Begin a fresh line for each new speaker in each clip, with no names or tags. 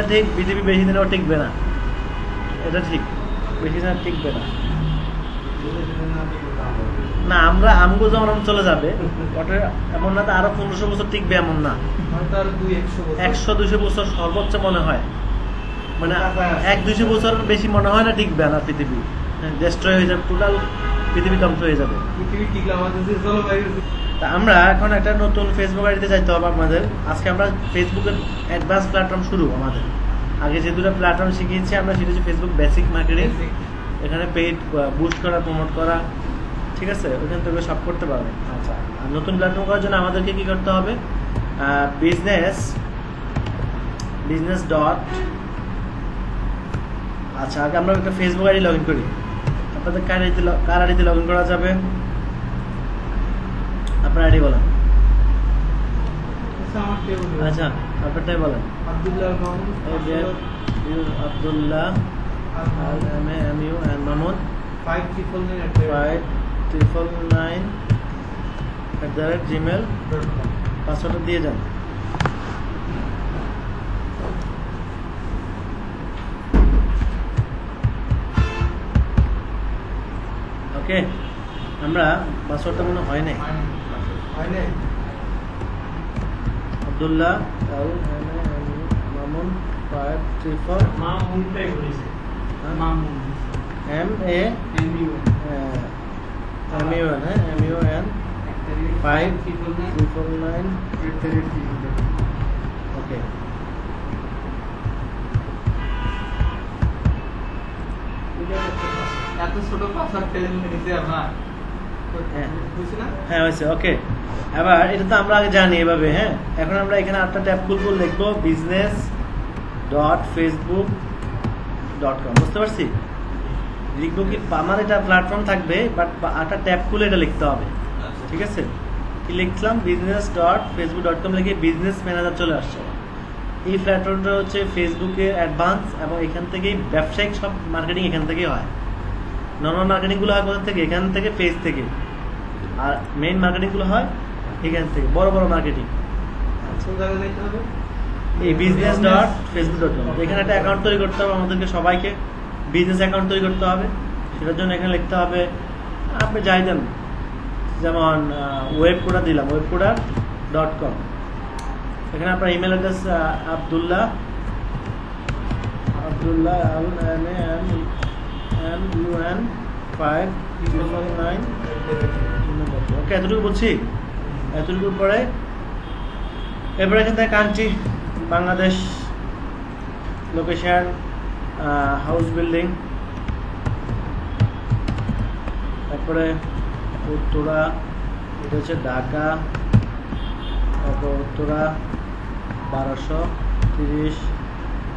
এটা ঠিক, পৃথিবী বেশি দিনও টিকবে না, এটা ঠিক, বেশি দিন টিকবে না। না আমরা আমগো যেমন চলে যাবে, ওটা এমন না, আরো 1500 বছর টিকবে এমন না, 100-200 বছর সর্বোচ্চ মনে হয়, মানে 100-200 বছর বেশি মনে হয় না টিকবে না পৃথিবী, ডিস্ট্রয় হয়ে যাবে, টোটাল পৃথিবী ধ্বংস হয়ে যাবে। আমরা এখন একটা নতুন ফেসবুক আইডিতে যাইতে হবে আপনাদের। আজকে আমরা ফেসবুকের অ্যাডভান্স প্ল্যাটফর্ম শুরু আমাদের। আগে যে দুটো প্ল্যাটফর্ম শিখিয়েছি আমরা, সেটা হচ্ছে ফেসবুক বেসিক মার্কেটিং, এখানে পেইড বুস্ট করা, প্রমোট করা, ঠিক আছে, ওইখান থেকে সব করতে পারবেন। আচ্ছা, আর নতুন প্ল্যাটফর্ম করার জন্য আমাদেরকে কি করতে হবে? বিজনেস ডট, আচ্ছা আগে আমরা একটা ফেসবুক আইডি লগ ইন করি। আপনাদের কার আইডিতে লগ ইন করা যাবে? আপনার আইডি বলেন। আচ্ছা আপনারটাই বলেন। Abdullah, MAMU and Mahmoud 5999@gmail.com। পাসওয়ার্ডটা দিয়ে যান। ওকে, আমরা পাসওয়ার্ডটা মনে হয় নাই। আব্দুল্লাহ মামুন 534
মামুনটাই বলেছে, মামুন
MAMUN 5349। ওকে,
এত ছোট পাসওয়ার্ড নিতে আপনার
হ্যাঁ হয়েছে। ওকে, এবার এটা তো আমরা আগে জানি এভাবে। হ্যাঁ, এখন আমরা এখানে আটটা ট্যাব খুলবো, লিখবো business.facebook.com, বুঝতে পারছি? লিখবো কি, আমার এটা প্ল্যাটফর্ম থাকবে, বাট আটটা ট্যাব খুলে এটা লিখতে হবে, ঠিক আছে? কি লিখলাম? business.facebook.com লিখে বিজনেস ম্যানেজার চলে আসছে। এই প্ল্যাটফর্মটা হচ্ছে ফেসবুকের অ্যাডভান্স, এবং এখান থেকেই ব্যবসায়িক সব মার্কেটিং এখান থেকেই হয়। নর্মাল মার্কেটিংগুলো হয় কোথা থেকে? এখান থেকে, পেজ থেকে। আর মেইন মার্কেটিংগুলো হয় এখান থেকে, বড় বড় মার্কেটিং। এই business.facebook.com, এখানে একটা অ্যাকাউন্ট তৈরি করতে হবে আমাদেরকে সবাইকে, বিজনেস অ্যাকাউন্ট তৈরি করতে হবে। সেটার জন্য এখানে লিখতে হবে, আপনি যাই দেন, যেমন ওয়েব কোডার দিলাম, webcoder.com। এখানে আপনার ইমেল অ্যাড্রেস আব্দুল্লাহ MAMUN 5349। ওকে, এতটুকু বলছি। এতটুকুর পরে এরপরে এখান থেকে country Bangladesh, location house building, তারপরে উত্তরা, এটা হচ্ছে ঢাকা, তারপর উত্তরা 1230।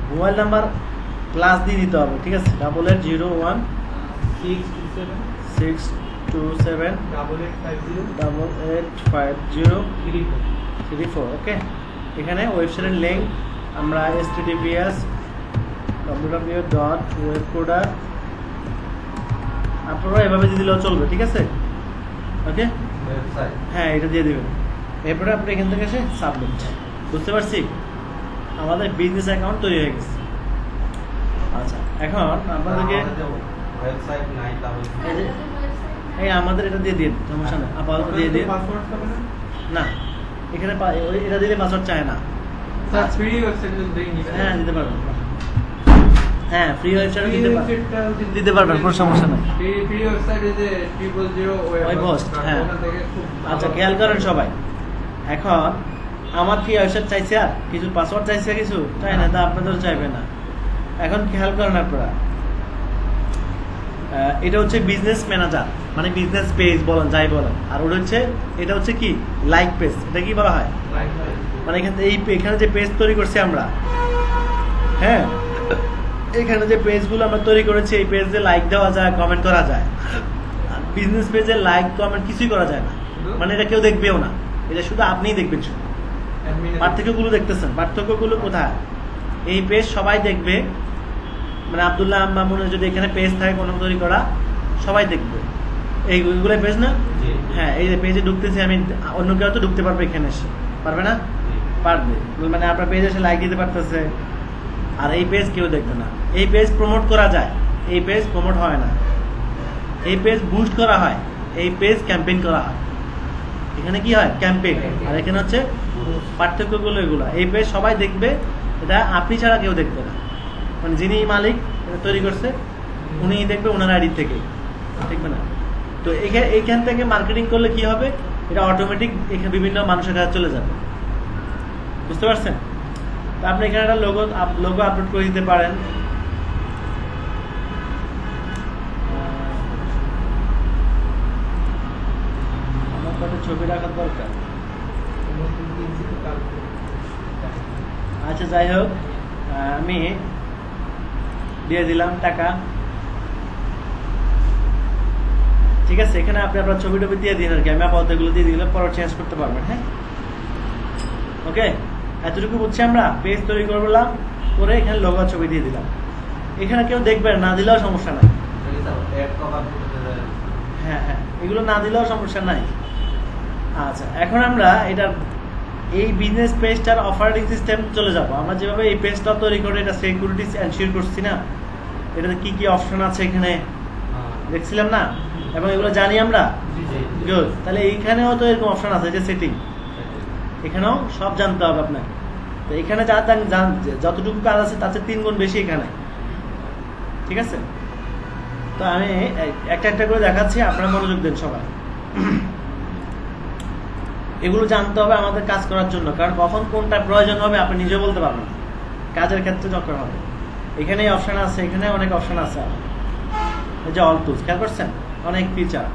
মোবাইল নাম্বার প্লাস দিয়ে দিতে হবে, ঠিক আছে? 880162785034। ওকে, এখানে ওয়েবসাইটের লিঙ্ক আমরা https://www.webcoder, আপনারা এভাবে দিয়ে দিলেও চলবে, ঠিক আছে? ওকে, হ্যাঁ এটা দিয়ে দেবেন। এরপরে আপনি এখান থেকে এসে সাবমিট, বুঝতে পারছি? আমাদের বিজনেস অ্যাকাউন্ট তৈরি হয়ে গেছে। আচ্ছা, এখন আপনাদেরকে এই আমাদের এটা দিয়ে দিন, সমস্যা নেই, আপাতত দিয়ে দিন। না, এখানে এটা দিলে পাসওয়ার্ড চায় না। হ্যাঁ দিতে পারবেন, হ্যাঁ ফ্রি ওয়েবসাইট দিতে পারবেন, কোনো সমস্যা নেই। হ্যাঁ, আচ্ছা খেয়াল করেন সবাই। এখন আমার ফ্রি ওয়েবসাইট চাইছে, আর কিছু পাসওয়ার্ড চাইছে, কিছু চাই না, তা আপনাদের চাইবে না। এখন খেয়াল করেন আপনারা, এটা হচ্ছে বিজনেস ম্যানেজার, মানে বিজনেস পেজ বলেন, যাই বলেন। আর ওটা হচ্ছে, এটা হচ্ছে কি, লাইক পেজ। এটা কি বলা হয়? মানে এখানে যে পেজ তৈরি করছি আমরা, হ্যাঁ, এখানে যে পেজগুলো আমরা তৈরি করেছি, এই পেজে লাইক দেওয়া যায়, কমেন্ট করা যায়। বিজনেস পেজে লাইক কমেন্ট কিছুই করা যায় না, মানে এটা কেউ দেখবেও না, এটা শুধু আপনিই দেখবেন। শুধু পার্থক্যগুলো দেখতেছেন, পার্থক্যগুলো কোথায়? এই পেজ সবাই দেখবে, মানে আব্দুল্লাহ মামুনের যদি এখানে পেজ থাকে কোনো তৈরি করা, সবাই দেখবে। এইগুলো পেজ না? হ্যাঁ, এই যে পেজে ঢুকতেছি আমি, অন্য কেউ তো ঢুকতে পারবে এখানে এসে, পারবে না? পারবে, মানে আপনার পেজে এসে লাইক দিতে পারতেছে, আর এই পেজ কেউ দেখবে না। এই পেজ প্রমোট করা যায়, এই পেজ প্রমোট হয় না। এই পেজ বুস্ট করা হয়, এই পেজ ক্যাম্পেইন করা হয়। এখানে কি হয়? ক্যাম্পেইন। আর এখানে হচ্ছে পার্থক্যগুলো এগুলো। এই পেজ সবাই দেখবে, এটা আপনি ছাড়া কেউ দেখবে না। মানে যিনি মালিক এটা তৈরি করছে উনি দেখবে ওনার আইডি থেকে, দেখবে না। তো এইখান থেকে মার্কেটিং করলে কি হবে? এটা অটোমেটিক এখানে বিভিন্ন মানুষের কাছে চলে যাবে। বুঝতে পারছেন? তো আপনি এখানে একটা লোগো আপলোড করে দিতে পারেন। আমার কত ছবি রাখার দরকার। আচ্ছা যাই হোক, আমি দিয়ে দিলাম টাকা। ঠিক আছে, এখানে আপনি আপনার ছবি টবি দিয়ে দিন আর কি। আমি আপাতত এগুলো দিয়ে দিলে পরে চেঞ্জ করতে পারবেন। হ্যাঁ, ওকে, এতটুকু বুঝছি আমরা। পেজ তৈরি করলাম, করে এখানে লোগো ছবি দিয়ে দিলাম। এখানে কেউ দেখবে না দিলেও সমস্যা নাই। হ্যাঁ হ্যাঁ, এগুলো না দিলেও সমস্যা নাই। আচ্ছা, এখন আমরা এটা এই বিজনেস পেজটার অপারেটিং সিস্টেম চলে যাব। আমরা যেভাবে এই পেজটা তৈরি করে এটা সিকিউরিটি এনশিওর করছি না, এটাতে কি কি অপশন আছে এখানে দেখছিলাম না, এবং এগুলো জানি আমরা। গুড, তাহলে এইখানেও তো এরকম অপশন আছে, যে সেটিং, এখানেও সব জানতে হবে আপনাকে। তো এখানে যতটুকু কাজ আছে তার চেয়ে 3 গুণ বেশি এখানে। ঠিক আছে, তো আমি একটা একটা করে দেখাচ্ছি, আপনারা মনোযোগ দেন সবাই। এগুলো জানতে হবে আমাদের কাজ করার জন্য, কারণ কখন কোনটা প্রয়োজন হবে আপনি নিজে বলতে পারবেন না। কাজের ক্ষেত্রে দরকার হবে। এখানে অপশন আছে, এখানে অনেক অপশন আছে। এই যে অল টুলস, খেয়াল করছেন, অনেক ফিচার।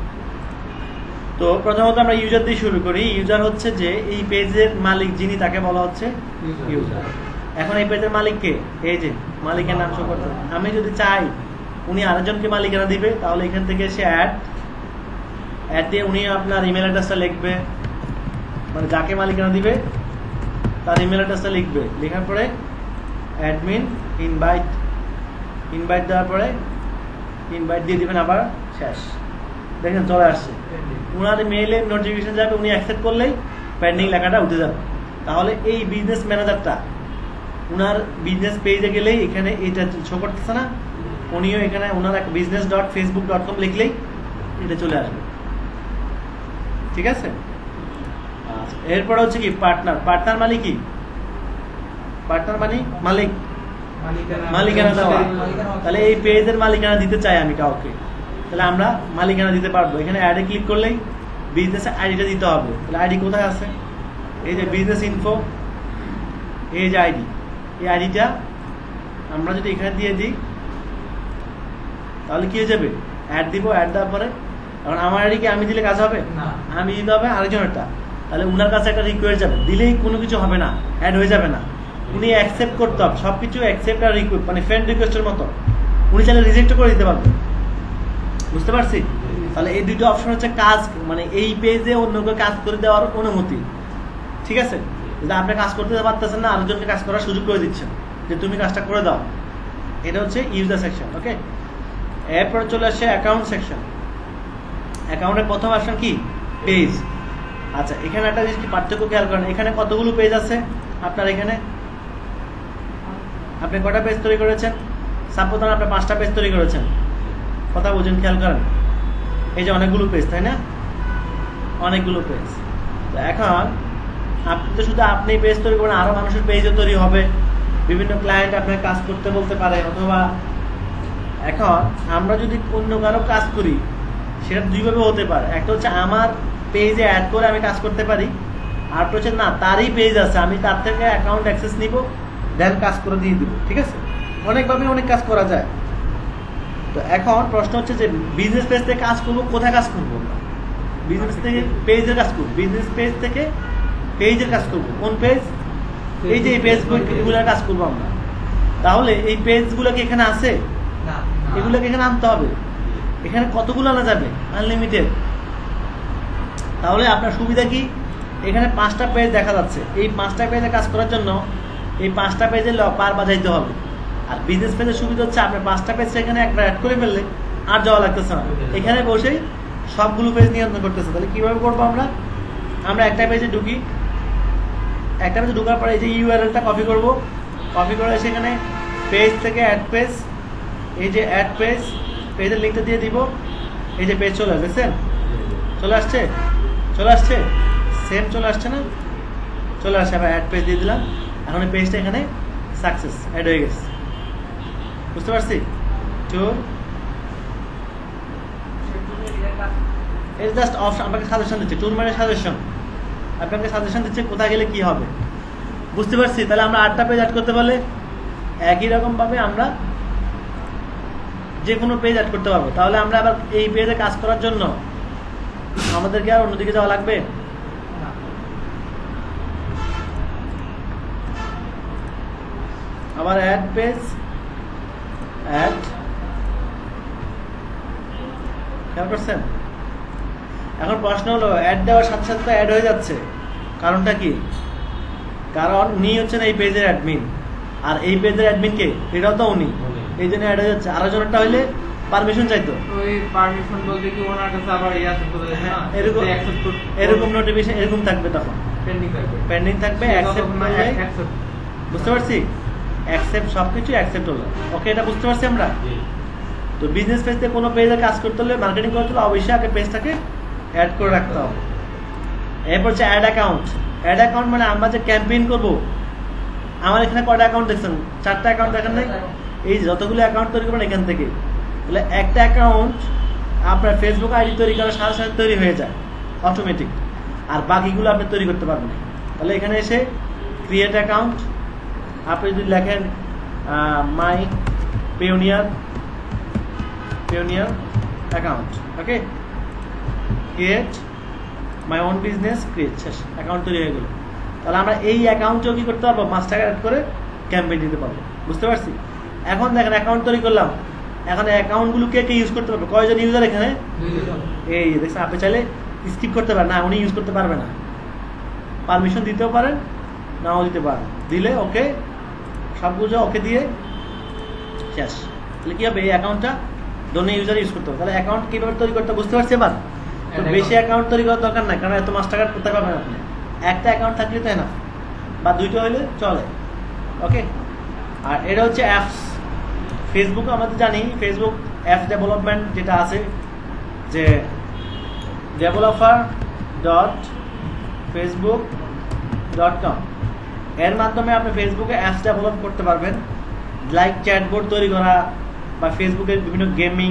তো প্রথমত আমরা ইউজার দিয়ে শুরু করি। ইউজার হচ্ছে যে এই পেজের মালিক যিনি, তাকে বলা হচ্ছে ইউজার। এখন এই পেজের মালিক কে? এই যে মালিকের নাম শো করতে। আমি যদি চাই উনি আরেকজনকে মালিকানা দিবে, তাহলে এখান থেকে সে অ্যাড দিয়ে উনি আপনার ইমেল অ্যাড্রেসটা লিখবে, মানে যাকে মালিকানা দিবে তার ইমেল অ্যাড্রেসটা লিখবে। লেখার পরে অ্যাডমিন ইনভাইট দেওয়ার পরে ইনভাইট দিয়ে দিবেন, আবার শেষ। দেখেন চলে আসছে, উনার মেইলে নোটিফিকেশন যাবে, উনি অ্যাকসেপ্ট করলেই পেন্ডিং লেখাটা উঠে যাবে। তাহলে এই বিজনেস ম্যানেজারটা উনার বিজনেস পেজে গেলেই এখানে এটা শো করতেছে না, উনিও এখানে ওনার business.facebook.com লিখলেই এটা চলে আসবে। ঠিক আছে, আচ্ছা, এরপরে হচ্ছে কি পার্টনার মানে কি? পার্টনার মানে মালিকানা দেওয়া। তাহলে এই পেজের মালিকানা দিতে চাই আমি কাউকে, তাহলে আমরা মালিকানা দিতে পারবো। এখানে অ্যাডে ক্লিক করলেই বিজনেস আইডিটা দিতে হবে। তাহলে আইডি কোথায় আছে? এই যে বিজনেস ইনফো, এই যে আইডি, এই আইডিটা আমরা যদি এখানে দিয়ে দিই তাহলে কি হয়ে যাবে? অ্যাড দিব, অ্যাড দেওয়ার পরে এখন আমার আইডি কি আমি দিলে কাজ হবে না, আমি দিতে হবে আরেকজনেরটা। তাহলে উনার কাছে একটা রিকোয়েস্ট যাবে, দিলেই কোনো কিছু হবে না, অ্যাড হয়ে যাবে না। উনি অ্যাকসেপ্ট করতে হবে সবকিছু, অ্যাকসেপ্ট আর রিকোয়েস্ট, মানে ফ্রেন্ড রিকোয়েস্টের মতো। উনি চাইলে রিজেক্ট করে দিতে পারবেন। বুঝতে পারছি? তাহলে এই দুটো অপশন হচ্ছে কাজ, মানে এই পেজে অন্যকে কাজ করে দেওয়ার অনুমতি। ঠিক আছে, যদি আপনি কাজ করতে পারতেছেন না, আরেকজনকে কাজ করার সুযোগ করে দিচ্ছেন যে তুমি কাজটা করে দাও। এটা হচ্ছে ইউজার সেকশন। ওকে, এরপরে চলে আসছে অ্যাকাউন্ট সেকশন। অ্যাকাউন্টের প্রথম অপশন কি? পেজ। আচ্ছা, এখানে একটা জিনিস কি পার্থক্য খেয়াল করেন, এখানে কতগুলো পেজ আছে আপনার। এখানে আপনি কটা পেজ তৈরি করেছেন? সাপোজ আপনি 5টা পেজ তৈরি করেছেন। কথা বুঝুন, খেয়াল করেন, এই যে অনেকগুলো পেজ, তাই না? অনেকগুলো পেজ। তো এখন আপনি তো শুধু আপনি পেজ তৈরি করেন, আরো মানুষের পেজও তৈরি হবে, বিভিন্ন ক্লায়েন্ট আপনার কাজ করতে বলতে পারে। অথবা এখন আমরা যদি অন্য কারো কাজ করি, সেটা দুইভাবে হতে পারে। একটা হচ্ছে আমার পেজে অ্যাড করে আমি কাজ করতে পারি, আর হচ্ছে না তারই পেজ আছে, আমি তার থেকে অ্যাকাউন্ট অ্যাক্সেস নিব, দেন কাজ করে দিয়ে দিব। ঠিক আছে, অনেকভাবে অনেক কাজ করা যায়। তো এখন প্রশ্ন হচ্ছে যে বিজনেস পেজ থেকে কাজ করবো, কোথায় কাজ করবো? বিজনেস থেকে পেজের কাজ করবো, বিজনেস পেজ থেকে পেজের কাজ করবো। কোন পেজ? এই যে এই পেজগুলোর কাজ করবো আমরা। তাহলে এই পেজগুলোকে এখানে আছে, এগুলোকে এখানে আনতে হবে। এখানে কতগুলো আনা যাবে? আনলিমিটেড। তাহলে আপনার সুবিধা কি? এখানে 5টা পেজ দেখা যাচ্ছে। এই 5টা পেজে কাজ করার জন্য এই 5টা পেজে পার বাজাইতে হবে। আর বিজনেস পেজের সুবিধা হচ্ছে আপনি 5টা পেজ এখানে একবার অ্যাড করে ফেললে আর যাওয়া লাগতেছে না, এখানে বসেই সবগুলো পেজ নিয়ন্ত্রণ করতেছে। তাহলে কিভাবে করবো আমরা একটা পেজে ঢুকি, একটা পেজে ঢুকার পরে এই যে ইউআরএলটা কপি করব, কপি করে সেখানে পেজ থেকে অ্যাড পেজ, এই যে অ্যাড পেজ, পেজের লিঙ্কটা দিয়ে দিব, এই যে পেজ চলে আসবে, সেম চলে আসছে, চলে আসছে, সেম চলে আসছে না, চলে আসছে। আবার অ্যাড পেজ দিয়ে দিলাম, এখন এই পেজটা এখানে সাকসেস অ্যাড হয়ে গেছে, বুঝতে পারছি? তো এটা জাস্ট অপশন, আপনাকে সাজেশন দিচ্ছে, টুল মানে সাজেশন, আপনাকে সাজেশন দিচ্ছে কোথায় গেলে কি হবে, বুঝতে পারছি? তাহলে আমরা 8টা পেজ অ্যাড করতে পারলে একই রকমভাবে আমরা যে কোনো পেজ অ্যাড করতে পারবো। তাহলে আমরা আবার এই পেজে কাজ করার জন্য আমাদেরকে আর অন্যদিকে যাওয়া লাগবে? আবার অ্যাড পেজ, অ্যাড, খেয়াল করছেন? এখন প্রশ্ন হলো অ্যাড দেওয়ার সাথে সাথে অ্যাড হয়ে যাচ্ছে, কারণটা কি? কারণ উনি হচ্ছেন এই পেজের অ্যাডমিন, আর এই পেজের অ্যাডমিন কে? এটাও তো উনি, এই জন্য অ্যাড হয়ে যাচ্ছে। আরো জনটা হইলে পারমিশন চাইতো,
ওই পারমিশন বলতে কি ওনার কাছে আবার ইয়া চলে যায় না,
এরকম
অ্যাকসেপ্ট
এরকম নোটিফিকেশন এরকম থাকবে, তখন
পেন্ডিং থাকবে,
পেন্ডিং থাকবে, অ্যাকসেপ্ট করলে,
অ্যাকসেপ্ট,
বুঝতে পারছি? অ্যাকসেপ্ট, সবকিছু অ্যাকসেপ্ট হলো, ওকে, এটা বুঝতে পারছি আমরা। তো বিজনেস পেজ থেকে কোনো পেজে কাজ করতে হলে, মার্কেটিং করতে হলে অবশ্যই আগে পেজটাকে অ্যাড করে রাখতে হবে। এরপর হচ্ছে অ্যাড অ্যাকাউন্ট। অ্যাড অ্যাকাউন্ট মানে আমরা যে ক্যাম্পেইন করবো, আমার এখানে কয়টা অ্যাকাউন্ট দেখছেন? 4টা অ্যাকাউন্ট দেখেন নাই? এই যতগুলো অ্যাকাউন্ট তৈরি করবেন এখান থেকে, তাহলে একটা অ্যাকাউন্ট আপনার ফেসবুক আইডি তৈরি করার সাথে সাথে তৈরি হয়ে যায় অটোমেটিক, আর বাকিগুলো আপনি তৈরি করতে পারবেন। তাহলে এখানে এসে ক্রিয়েট অ্যাকাউন্ট, আপনি যদি লেখেন my Payoneer account, okay, create my own business, create, শেষ, অ্যাকাউন্ট তৈরি হয়ে গেল। তাহলে আমরা এই অ্যাকাউন্টেও কি করতে পারবো? 5 টাকা অ্যাড করে ক্যাম্পেইন দিতে পারবো, বুঝতে পারছি? এখন দেখেন অ্যাকাউন্ট তৈরি করলাম, এখন অ্যাকাউন্টগুলো কে কে ইউজ করতে পারবে? কয়জন ইউজার এখানে? এই দেখছেন, আপনি চাইলে স্কিপ করতে পারেন, না উনি ইউজ করতে পারবে না, পারমিশন দিতেও পারেন, নাও দিতে পারেন, দিলে ওকে, সবগুলো ওকে দিয়ে শেষ। তাহলে কি হবে? এই অ্যাকাউন্টটা দোনো ইউজার ইউজ করতে হবে। তাহলে অ্যাকাউন্ট কিভাবে তৈরি করতে বুঝতে পারছি এবার? তো বেশি অ্যাকাউন্ট তৈরি করার দরকার নাই, কারণ এত 5 টাকা কোথায় পাবেন আপনি? একটা অ্যাকাউন্ট থাকলে তাই না, বা 2টা হইলে চলে, ওকে। আর এটা হচ্ছে অ্যাপস। ফেসবুক আমাদের জানি, ফেসবুক অ্যাপস ডেভেলপমেন্ট যেটা আছে, যে developer.facebook.com, এর মাধ্যমে আপনি ফেসবুকে অ্যাপস ডেভেলপ করতে পারবেন, লাইক চ্যাটবোর্ড তৈরি করা, বা ফেসবুকের বিভিন্ন গেমিং,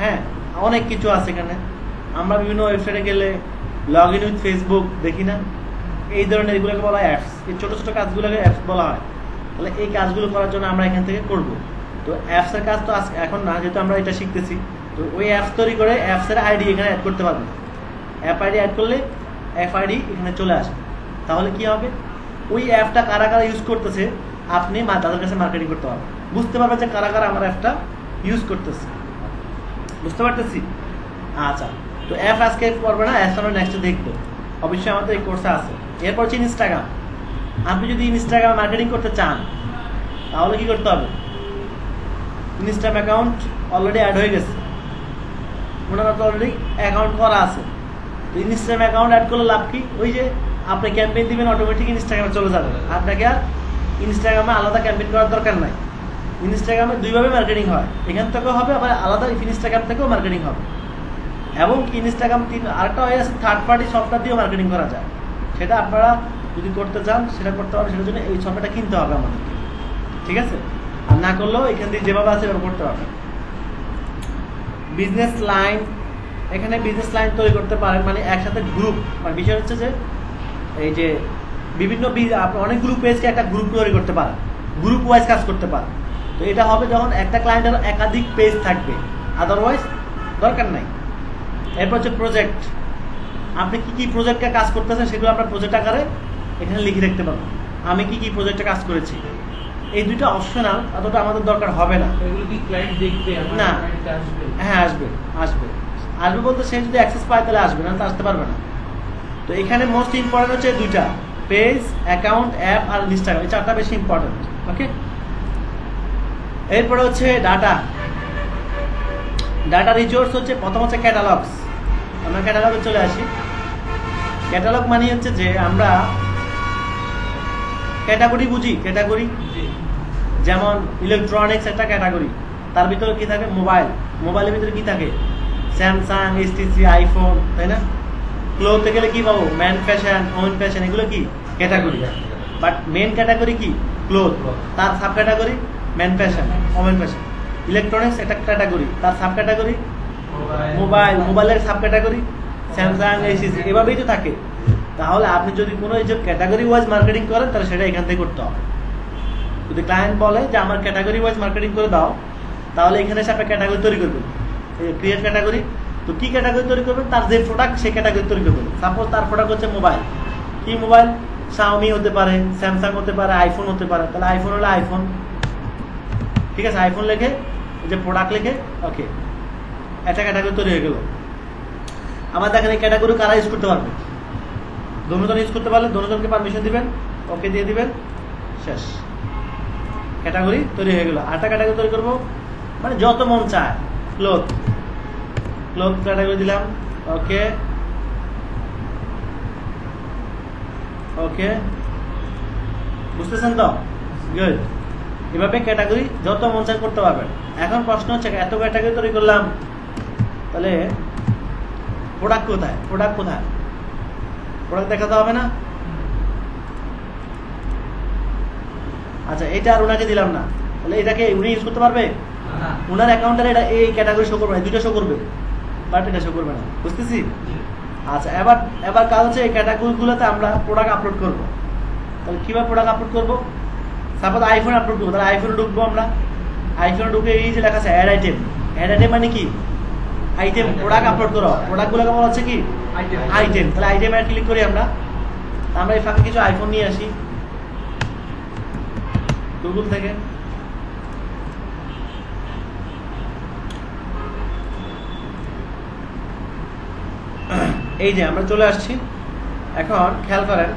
হ্যাঁ অনেক কিছু আছে এখানে। আমরা বিভিন্ন ওয়েবসাইটে গেলে লগ ইন উইথ ফেসবুক দেখি না, এই ধরনের এগুলোকে বলা হয় অ্যাপস। এই ছোটো ছোটো কাজগুলোকে অ্যাপস বলা হয়। তাহলে এই কাজগুলো করার জন্য আমরা এখান থেকে করব। তো অ্যাপসের কাজ তো এখন না, যেহেতু আমরা এটা শিখতেছি, তো ওই অ্যাপস তৈরি করে অ্যাপসের আইডি এখানে অ্যাড করতে পারবেন। অ্যাপ আইডি অ্যাড করলে অ্যাপ আইডি এখানে চলে আসবে। তাহলে কি হবে? ওই অ্যাপটা কারা কারা ইউজ করতেছে আপনি তাদের কাছে মার্কেটিং করতে পারবেন, বুঝতে পারবেন যে কারা কারা আমার অ্যাপটা ইউজ করতেছে, বুঝতে পারতেছি? আচ্ছা, তো অ্যাপ আজকে পড়বে না, অ্যাপস আমরা নেক্সটে দেখবো, অবশ্যই আমাদের এই কোর্সে আছে। এরপর হচ্ছে ইনস্টাগ্রাম। আপনি যদি ইনস্টাগ্রাম মার্কেটিং করতে চান তাহলে কি করতে হবে? ইনস্টাগ্রাম অ্যাকাউন্ট অলরেডি অ্যাড হয়ে গেছে, ওনারা তো অলরেডি অ্যাকাউন্ট করা আছে। তো ইনস্টাগ্রাম অ্যাকাউন্ট অ্যাড করলে লাভ কি? ওই যে আপনি ক্যাম্পেইন দিবেন, অটোমেটিক ইনস্টাগ্রামে চলে যাবে, আপনাকে আর ইনস্টাগ্রামে আলাদা ক্যাম্পেইন করার দরকার নাই। ইনস্টাগ্রামে দুইভাবে মার্কেটিং হয়, এখান থেকেও হবে, আবার আলাদা ইনস্টাগ্রাম থেকেও মার্কেটিং হবে। এবং ইনস্টাগ্রাম আরেকটা হয়ে আছে, থার্ড পার্টি সফটওয়্যার দিয়েও মার্কেটিং করা যায়। সেটা আপনারা যদি করতে চান সেটা করতে পারবেন, সেটার জন্য এই সফটওয়্যারটা কিনতে হবে আমাদেরকে, ঠিক আছে? আর না করলেও এখান থেকে যেভাবে আছে এভাবে করতে পারবেন। বিজনেস লাইন, এখানে বিজনেস লাইন তৈরি করতে পারেন, মানে একসাথে গ্রুপ। মানে বিষয় হচ্ছে যে এই যে বিভিন্ন অনেকগুলো পেজকে একটা গ্রুপ তৈরি করতে পারেন, গ্রুপ ওয়াইজ কাজ করতে পারেন। তো এটা হবে যখন একটা ক্লায়েন্টের একাধিক পেজ থাকবে, আদারওয়াইজ দরকার নাই। এরপর হচ্ছে প্রজেক্ট। আপনি কি কি প্রজেক্টে কাজ করতেছেন সেগুলো আপনার প্রজেক্ট আকারে এখানে লিখে রাখতে পারবেন, আমি কি কি প্রজেক্টে কাজ করেছি। এই দুইটা অপশনাল, অতটা আমাদের দরকার হবে না।
এগুলো কি ক্লায়েন্ট দেখবে?
না,
আসবে,
হ্যাঁ আসবে আসবে আসবে বলতে সে যদি অ্যাক্সেস পায় তাহলে আসবে, না তো আসতে পারবে না। তো এখানে মোস্ট ইম্পর্টেন্ট হচ্ছে দুইটা, পেজ, অ্যাকাউন্ট, অ্যাপ আর ইনস্টাগ্রাম, এই 4টা বেশি ইম্পর্টেন্ট, ওকে। এরপরে হচ্ছে ডাটা। ডাটা রিসোর্স হচ্ছে প্রথম হচ্ছে ক্যাটালগস। আমরা ক্যাটালগে চলে আসি। ক্যাটালগ মানে হচ্ছে যে আমরা ক্যাটাগরি বুঝি, ক্যাটাগরি। যেমন ইলেকট্রনিক্স একটা ক্যাটাগরি, তার ভিতরে কি থাকে? মোবাইল, মোবাইলের ভিতরে কি থাকে? স্যামসাং, এইচটিসি, আইফোন, তাই না? ক্লোথে গেলে কি পাবো? ম্যান ফ্যাশন, ওমেন ফ্যাশন, এগুলো কি ক্যাটাগরি। বাট মেন ক্যাটাগরি কি? ক্লোথ। তার sub category man fashion, women fashion. Electronics একটা ক্যাটাগরি, তার সাব ক্যাটাগরি মোবাইল, মোবাইলের সাব ক্যাটাগরি স্যামসাং, এইচটিসি, এভাবেই তো থাকে। তাহলে আপনি যদি কোনো এই যে ক্যাটাগরি ওয়াইজ মার্কেটিং করেন, তাহলে সেটা এখান থেকে করতে হবে। যদি ক্লায়েন্ট বলে যে আমার ক্যাটাগরি ওয়াইজ মার্কেটিং করে দাও, তাহলে এখানে এসে আপনি ক্যাটাগরি তৈরি করবেন, ক্রিয়েট ক্যাটাগরি। তো কি ক্যাটাগরি তৈরি করবেন? তার যে প্রোডাক্ট সেই ক্যাটাগরি তৈরি করবেন। সাপোজ তার প্রোডাক্ট হচ্ছে মোবাইল, কি মোবাইল? শাওমি হতে পারে, স্যামসাং হতে পারে, আইফোন হতে পারে। তাহলে আইফোন হলে আইফোন, ঠিক আছে, আইফোন লিখে যে প্রোডাক্ট লিখে ওকে, একটা ক্যাটাগরি তৈরি হয়ে গেল। আবার দেখেন এই ক্যাটাগরি কারা ইউজ করতে পারবে? দুজন ইউজ করতে পারলে দুজনকে পারমিশন দিবেন, ওকে দিয়ে দিবেন, শেষ, ক্যাটাগরি তৈরি হয়ে গেল। আরেকটা ক্যাটাগরি তৈরি করবো, মানে যত মন চায়। ক্লোথ, ক্লোথ ক্যাটাগরি দিলাম, ওকে ওকে, বুঝতেছেন তো? গুড। এভাবে ক্যাটাগরি যত মন চায় করতে পারবেন। এখন প্রশ্ন হচ্ছে, এত ক্যাটাগরি তৈরি করলাম, তাহলে প্রোডাক্ট কোথায়? প্রোডাক্ট কোথায়? প্রোডাক্ট দেখাতে হবে না? আচ্ছা, এটা আর ওনাকে দিলাম না, তাহলে এটাকে উনি ইউজ করতে পারবে? ওনার অ্যাকাউন্টে এটা এই ক্যাটাগরি শো করবে না, দুটো শো করবে, বাট এটা শো করবে না। বুঝতেছি? আচ্ছা, এবার কাজ হচ্ছে এই ক্যাটাগরিগুলোতে আমরা প্রোডাক্ট আপলোড করবো। তাহলে কীভাবে প্রোডাক্ট আপলোড করবো? সাপোজ আইফোন আপলোড করবো, তাহলে আইফোনে ঢুকবো আমরা। আইফোনে ঢুকে এই যে লেখা আছে অ্যাড আইটেম। অ্যাড আইটেম মানে কি? আইটেম, প্রোডাক্ট আপলোড করো। প্রোডাক্টগুলোকে বলা হচ্ছে কি? আইটেম। তাহলে আইটেম অ্যাড ক্লিক করি আমরা। আমরা এই ফাঁকে কিছু আইফোন নিয়ে আসি গুগল থেকে। এই যে আমরা চলে আসছি। এখন খেয়াল করেন,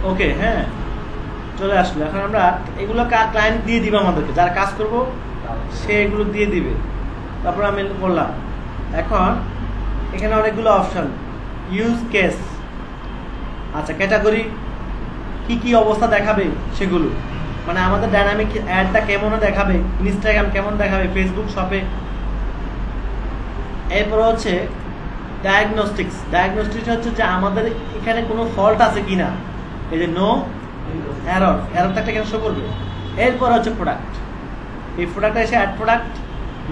ওকে, হ্যাঁ চলে আসলো। এখন আমরা এগুলো ক্লায়েন্ট দিয়ে দিবে আমাদেরকে, যারা কাজ করব সে এগুলো দিয়ে দিবে। তারপর আমি করলাম। এখন এখানে অনেকগুলো অপশন, ইউজ কেস, আচ্ছা ক্যাটাগরি, কি কি অবস্থা দেখাবে সেগুলো, মানে আমাদের ডাইনামিক অ্যাডটা কেমন দেখাবে, ইনস্টাগ্রাম কেমন দেখাবে, ফেসবুক শপে। এরপর হচ্ছে ডায়াগনস্টিক্স। ডায়াগনস্টিক্স হচ্ছে যে আমাদের এখানে কোনো ফল্ট আছে কিনা, এই যে নো এরর, এররটা একটা কেন শো করবে। এরপর হচ্ছে প্রোডাক্ট। এই প্রোডাক্টটা এসে অ্যাড প্রোডাক্ট,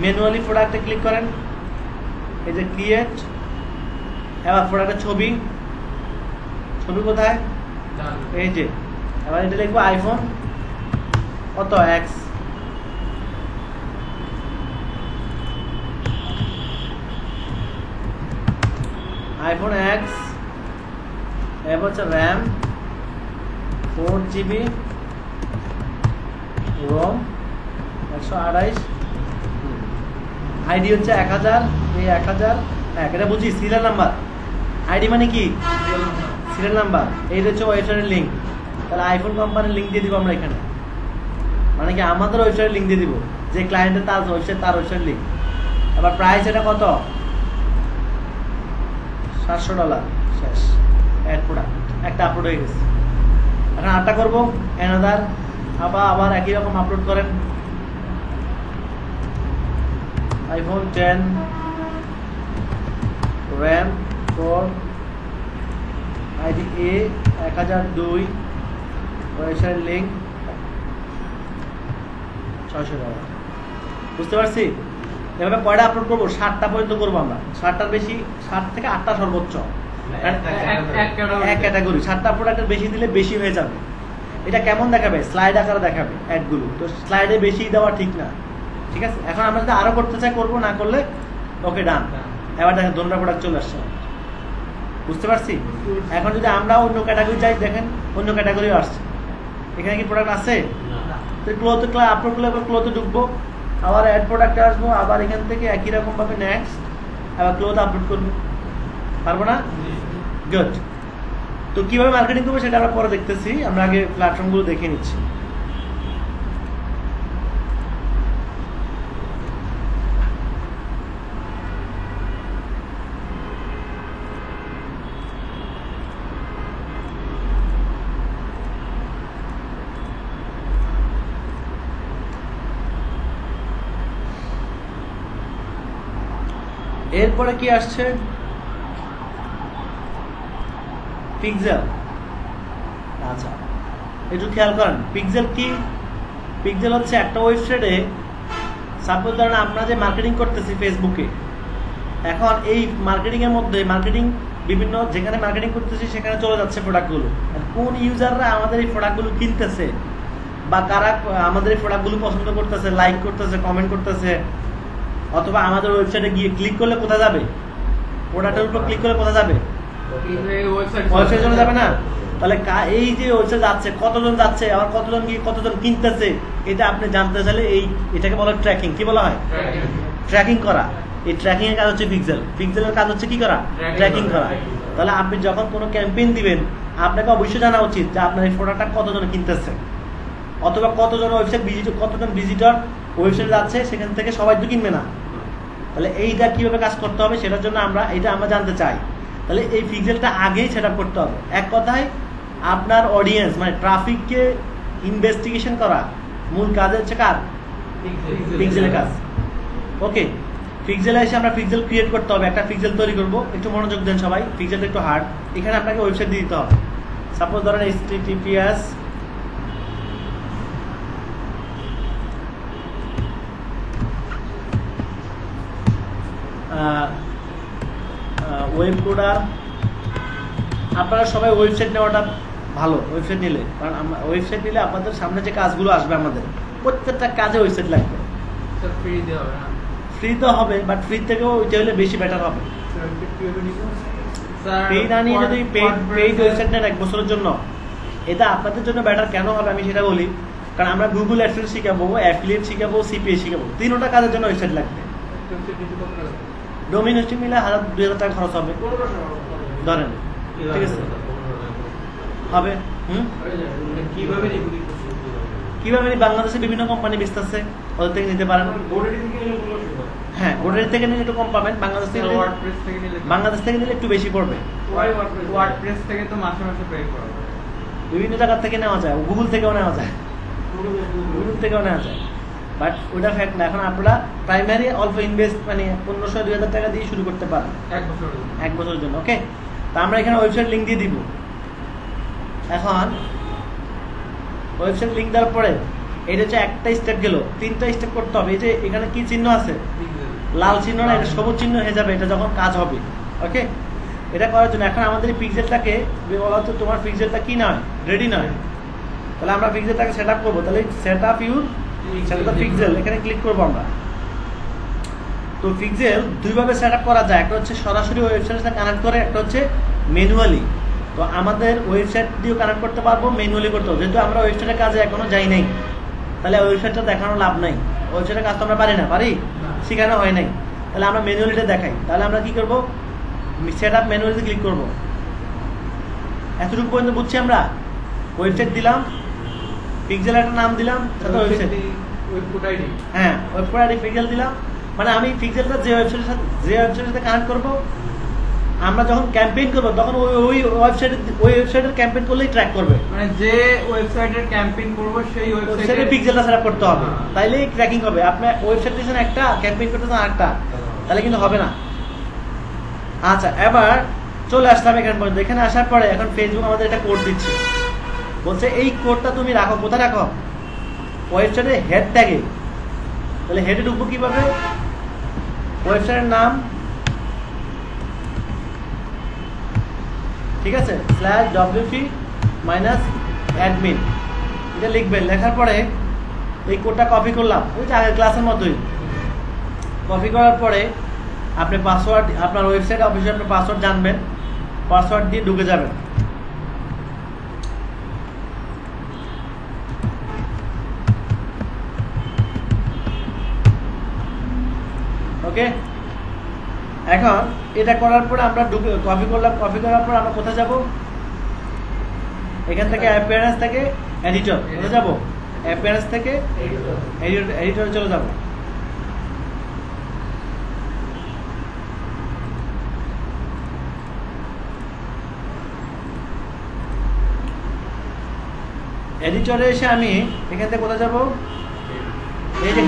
ম্যানুয়ালি প্রোডাক্টে ক্লিক করেন, এই যে ক্রিয়েট। এবার প্রোডাক্টের ছবি, ছবি কোথায়? এই যে, এবার এটা লিখবো আইফোন কত এক্স, আইফোন এক্স। এবার হচ্ছে র্যাম 4 GB, রোম 128, আইডি হচ্ছে 1000, এই 1000, হ্যাঁ এটা বুঝি, সিরিয়াল নাম্বার। আইডি মানে কি? Serial number. এইটা হচ্ছে ওয়েবসাইটের লিঙ্ক। তাহলে আইফোন কোম্পানির লিঙ্ক দিয়ে দিব আমরা এখানে, মানে কি আমাদের ওয়েবসাইটের লিঙ্ক দিয়ে দিব, যে ক্লায়েন্টের তার ওয়েবসাইট, তার ওয়েবসাইট লিঙ্ক। আবার প্রাইস এটা কত? $700, শেষ, অ্যাড প্রোডাক্ট একটা আপলোড হয়ে গেছে। এখন আটটা করবো অ্যানাদার, আবার একই রকম আপলোড করেন। IPhone 10, RAM 4, ID A 1002, website link $600। বুঝতে পারছি? এভাবে কয়টা আপলোড করবো? 7টা পর্যন্ত করবো আমরা। 7টার বেশি, 7 থেকে 8টা সর্বোচ্চ এক ক্যাটাগরি। 7টা প্রোডাক্টের বেশি দিলে বেশি হয়ে যাবে। এটা কেমন দেখাবে? স্লাইড আকারে দেখাবে অ্যাডগুলো, তো স্লাইডে বেশি দেওয়া ঠিক না। ঠিক আছে, এখন আমরা যদি আরো করতে চাই করবো, না করলে ওকে ডান। এবার দেখেন দোনটা প্রোডাক্ট চলে আসছে। বুঝতে পারছি? এখন যদি আমরা অন্য ক্যাটাগরি যাই, দেখেন অন্য ক্যাটাগরি আসছে। এখানে কি প্রোডাক্ট আছে? তো ক্লোথ আপলোড করলে এবার ক্লোথে ঢুকবো, আবার অ্যাড প্রোডাক্টে আসবো, আবার এখান থেকে একই রকম ভাবে নেক্সট, আবার ক্লোথ আপলোড করবো। পারবো না? গুড। তো কিভাবে মার্কেটিং করবো সেটা আমরা পরে দেখতেছি, আমরা আগে প্ল্যাটফর্মগুলো দেখে নিচ্ছি। এরপরে কি আসছে? পিক্সেল। আচ্ছা, একটু খেয়াল করেন পিক্সেল কি। পিক্সেল হচ্ছে একটা ওয়েবসাইটে, সাপোজ ধরেন আমরা যে মার্কেটিং করতেছি ফেসবুকে, এখন এই মার্কেটিং এর মধ্যে মার্কেটিং বিভিন্ন যেখানে মার্কেটিং করতেছি সেখানে চলে যাচ্ছে প্রোডাক্টগুলো। কোন ইউজাররা আমাদের এই প্রোডাক্টগুলো কিনতেছে বা কারা আমাদের এই প্রোডাক্টগুলো পছন্দ করতেছে, লাইক করতেছে, কমেন্ট করতেছে, অথবা আমাদের ওয়েবসাইটে গিয়ে ক্লিক করলে কোথায় যাবে? প্রোডাক্টের উপর ক্লিক করলে কোথায় যাবে? ওয়েবসাইটে চলে যাবে না? তাহলে এই যে ওয়েবসাইট যাচ্ছে, কতজন যাচ্ছে, আবার কতজন গিয়ে কতজন কিনতেছে, এটা আপনি জানতে চাইলে এটাকে বলা হয় ট্র্যাকিং। কি বলা হয়? ট্র্যাকিং করা। এই ট্র্যাকিং এর কাজ হচ্ছে পিক্সেল। পিক্সেলের কাজ হচ্ছে কি করা? ট্র্যাকিং করা। তাহলে আপনি যখন কোনো ক্যাম্পেইন দিবেন, আপনাকে অবশ্যই জানা উচিত যে আপনার এই প্রোডাক্টটা কতজন কিনতেছে, অথবা কতজন ওয়েবসাইট কতজন ভিজিটর ওয়েবসাইটে যাচ্ছে, সেখান থেকে সবাই তো কিনবে না। তাহলে এইটা কিভাবে কাজ করতে হবে সেটার জন্য আমরা জানতে চাই। তাহলে এই পিক্সেলটা আগেই সেট আপ করতে হবে। এক কথায় আপনার অডিয়েন্স মানে ট্রাফিককে ইনভেস্টিগেশন করা মূল কাজ হচ্ছে কার? পিক্সেলের কাজ। ওকে, পিক্সেলে এসে আমরা পিক্সেল ক্রিয়েট করতে হবে, একটা পিক্সেল তৈরি করব। একটু মনোযোগ দেন সবাই, পিক্সেলটা একটু হার্ড। এখানে আপনাকে ওয়েবসাইট দিয়ে দিতে হবে। সাপোজ ধরেন https ওয়েব কোডার। আপনারা সবাই ওয়েবসাইট নেওয়াটা ভালো, ওয়েবসাইট নিলে, কারণ ওয়েবসাইট নিলে আপনাদের সামনে যে কাজগুলো আসবে, আমাদের প্রত্যেকটা কাজে ওয়েবসাইট লাগবে। ফ্রি তো হবে, বাট ফ্রি থেকেও ওইটা হলে বেশি বেটার হবে। পেইড না নিয়ে যদি পেইড ওয়েবসাইট নেন 1 বছরের জন্য, এটা আপনাদের জন্য বেটার কেন হবে আমি সেটা বলি। কারণ আমরা গুগল অ্যাডসেন্স শিখাবো, অ্যাফিলিয়েট শিখাবো, সিপিএ শিখাবো, 3টা কাজের জন্য ওয়েবসাইট লাগবে। ডোমেইন হোস্টিং মিলে 1000-2000 টাকা খরচ হবে ধরেন, ঠিক আছে? হবে। কিভাবে বাংলাদেশে বিভিন্ন কোম্পানি বেচতেছে, ওদের থেকে নিতে পারেন। হ্যাঁ, গোডরেজ থেকে নিলে একটু কম পাবেন, বাংলাদেশ থেকে নিলে একটু বেশি পড়বে।
ওয়ার্ডপ্রেস থেকে তো মাসে মাসে পে করা হয়।
বিভিন্ন জায়গা থেকে নেওয়া যায়, গুগল থেকেও নেওয়া যায়, বাট ওটা ফ্যাক্ট না। এখন আপনারা প্রাইমারি অল্প ইনভেস্ট মানে 1500-2000 টাকা দিয়ে শুরু করতে পারেন 1 বছরের জন্য। ওকে, তা আমরা এখানে ওয়েবসাইট লিঙ্ক দিয়ে দিব। এখন ওয়েবসাইট লিঙ্ক দেওয়ার পরে এটা হচ্ছে একটা স্টেপ গেল, 3টা স্টেপ করতে হবে। এই যে এখানে কি চিহ্ন আছে? লাল চিহ্ন না, এটা সবুজ চিহ্ন হয়ে যাবে এটা যখন কাজ হবে। ওকে, এটা করার জন্য এখন আমাদের এই পিক্সেলটাকে বলা হচ্ছে তোমার পিক্সেলটা কি নয়, রেডি নয়। তাহলে আমরা পিক্সেলটাকে সেট আপ করবো। তাহলে সেট আপ ইউর পিক্সেল, এখানে ক্লিক করবো আমরা। তো পিক্সেল দুইভাবে সেট আপ করা যায়, একটা হচ্ছে সরাসরি ওয়েবসাইটের সাথে কানেক্ট করে, একটা হচ্ছে ম্যানুয়ালি। তো আমাদের ওয়েবসাইট দিয়েও কানেক্ট করতে পারবো, ম্যানুয়ালি করতে হবে। যেহেতু আমরা ওয়েবসাইটের কাজে এখনো যাই নাই, তাহলে ওয়েবসাইটটা দেখানো লাভ নাই। ওয়েবসাইটের কাজ তো আমরা পারি না, শেখানো হয় নাই। তাহলে আমরা ম্যানুয়ালিটা দেখাই। তাহলে আমরা কি করবো? সেট আপ ম্যানুয়ালিতে ক্লিক করবো। এতটুকু পর্যন্ত বুঝছি আমরা। ওয়েবসাইট দিলাম, পিক্সেল একটা নাম দিলাম, ওয়েবসাইট, হ্যাঁ ওয়েবসাইট আইডি পিক্সেল দিলাম। মানে আমি পিক্সেলটা যে ওয়েবসাইটের সাথে কানেক্ট করবো, আমরা যখন ক্যাম্পেইন করবো তখন ওই ওয়েবসাইটের ক্যাম্পেইন করলেই ট্র্যাক করবে।
মানে যে ওয়েবসাইটের ক্যাম্পেইন করব সেই
ওয়েবসাইটে পিক্সেলটা সেটআপ করতে হবে, তাইলেই ট্র্যাকিং হবে। আপনি ওয়েবসাইট দিয়েছেন একটা, ক্যাম্পেইন করতেছেন আরেকটা, তাহলে কিন্তু হবে না। আচ্ছা, এবার চলে আসলাম এখানে পর্যন্ত। এখানে আসার পরে এখন ফেসবুক আমাদের একটা কোড দিচ্ছে, বলছে এই কোডটা তুমি রাখো। কোথায় রাখো? ওয়েবসাইটের হেড ট্যাগে। তাহলে হেডে ঢুকবো কিভাবে? ওয়েবসাইটের নাম, ঠিক আছে, /wp-admin এটা লিখবেন। লেখার পরে এই কোডটা কপি করলাম, ওই যে আগের ক্লাসের মতোই। কপি করার পরে আপনি পাসওয়ার্ড, আপনার ওয়েবসাইট অফিসে আপনি পাসওয়ার্ড জানবেন, পাসওয়ার্ড দিয়ে ঢুকে যাবেন। ওকে, এখন এটা করার পরে আমরা কপি করলাম, কপি করার পর আমরা কোথায় যাব? এখান থেকে অ্যাপিয়ারেন্স থেকে এডিটর, কোথায় যাব? অ্যাপিয়ারেন্স থেকে এডিটরে চলে যাব। এডিটরে এসে আমি এখান থেকে কোথায় যাব? এই যে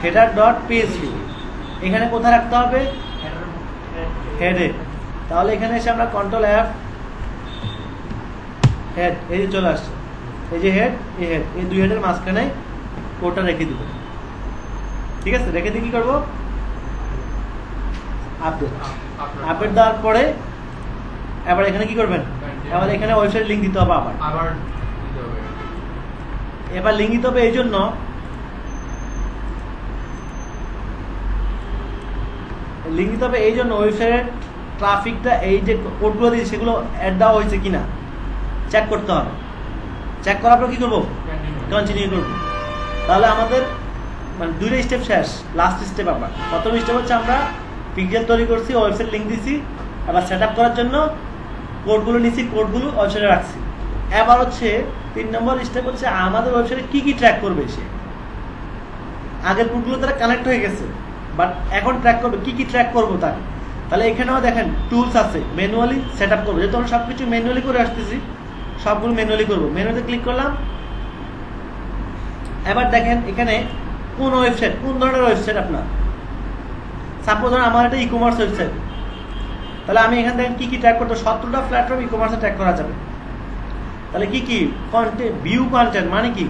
হেডার ডট পিএসপি, এখানে কোথায় রাখতে হবে? হেডে। তাহলে এখানে এসে আমরা কন্ট্রোল এফ, হেড, এই যে চলে আসছে, এই যে হেড, এই দুই হেডের মাঝখানে কোডটা রেখে দিব। ঠিক আছে, রেখে দিয়ে কি করবো? আপডেট দেওয়ার পরে এবার এখানে কি করবেন? এবার এখানে ওয়েবসাইট লিঙ্ক দিতে হবে, আবার এবার লিঙ্ক দিতে হবে। এই জন্য লিঙ্ক দিতে হবে, এই জন্য ওয়েবসাইটের ট্রাফিকটা, এই যে কোডগুলো দিয়েছে সেগুলো অ্যাড দেওয়া হয়েছে কিনা চেক করতে হবে। চেক করার পর কি করবো? কন্টিনিউ করবো। তাহলে আমাদের মানে দুইটা স্টেপ শেষ, লাস্ট স্টেপ আবার। প্রথম স্টেপ হচ্ছে আমরা পিক্সেল তৈরি করছি, ওয়েবসাইট লিঙ্ক দিছি, এবার সেট আপ করার জন্য কোডগুলো নিছি, কোডগুলো ওয়েবসাইটে রাখছি। এবার হচ্ছে 3 নম্বর স্টেপ হচ্ছে আমাদের ওয়েবসাইটে কি কি ট্র্যাক করবে সে। আগের কোডগুলো তারা কানেক্ট হয়ে গেছে, বাট এখন ট্র্যাক করবে, কি কি ট্র্যাক করবো তার। তাহলে এখানেও দেখেন টুলস আছে, ম্যানুয়ালি সেট আপ করবো। যেহেতু আমরা সবকিছু ম্যানুয়ালি করে আসতেছি, সবগুলো ম্যানুয়ালি করবো। ম্যানুয়ালিতে ক্লিক করলাম। এবার দেখেন এখানে কোন ওয়েবসাইট, কোন ধরনের ওয়েবসাইট আপনার। সাপোজ ধরেন আমার একটা ই কমার্স ওয়েবসাইট, তাহলে আমি এখান থেকে কি কি ট্র্যাক করতে? 17টা প্ল্যাটফর্ম ই কমার্সে ট্র্যাক করা যাবে। তাহলে কি কি কন্টেন্ট, ভিউ কন্টেন্ট মানে কি?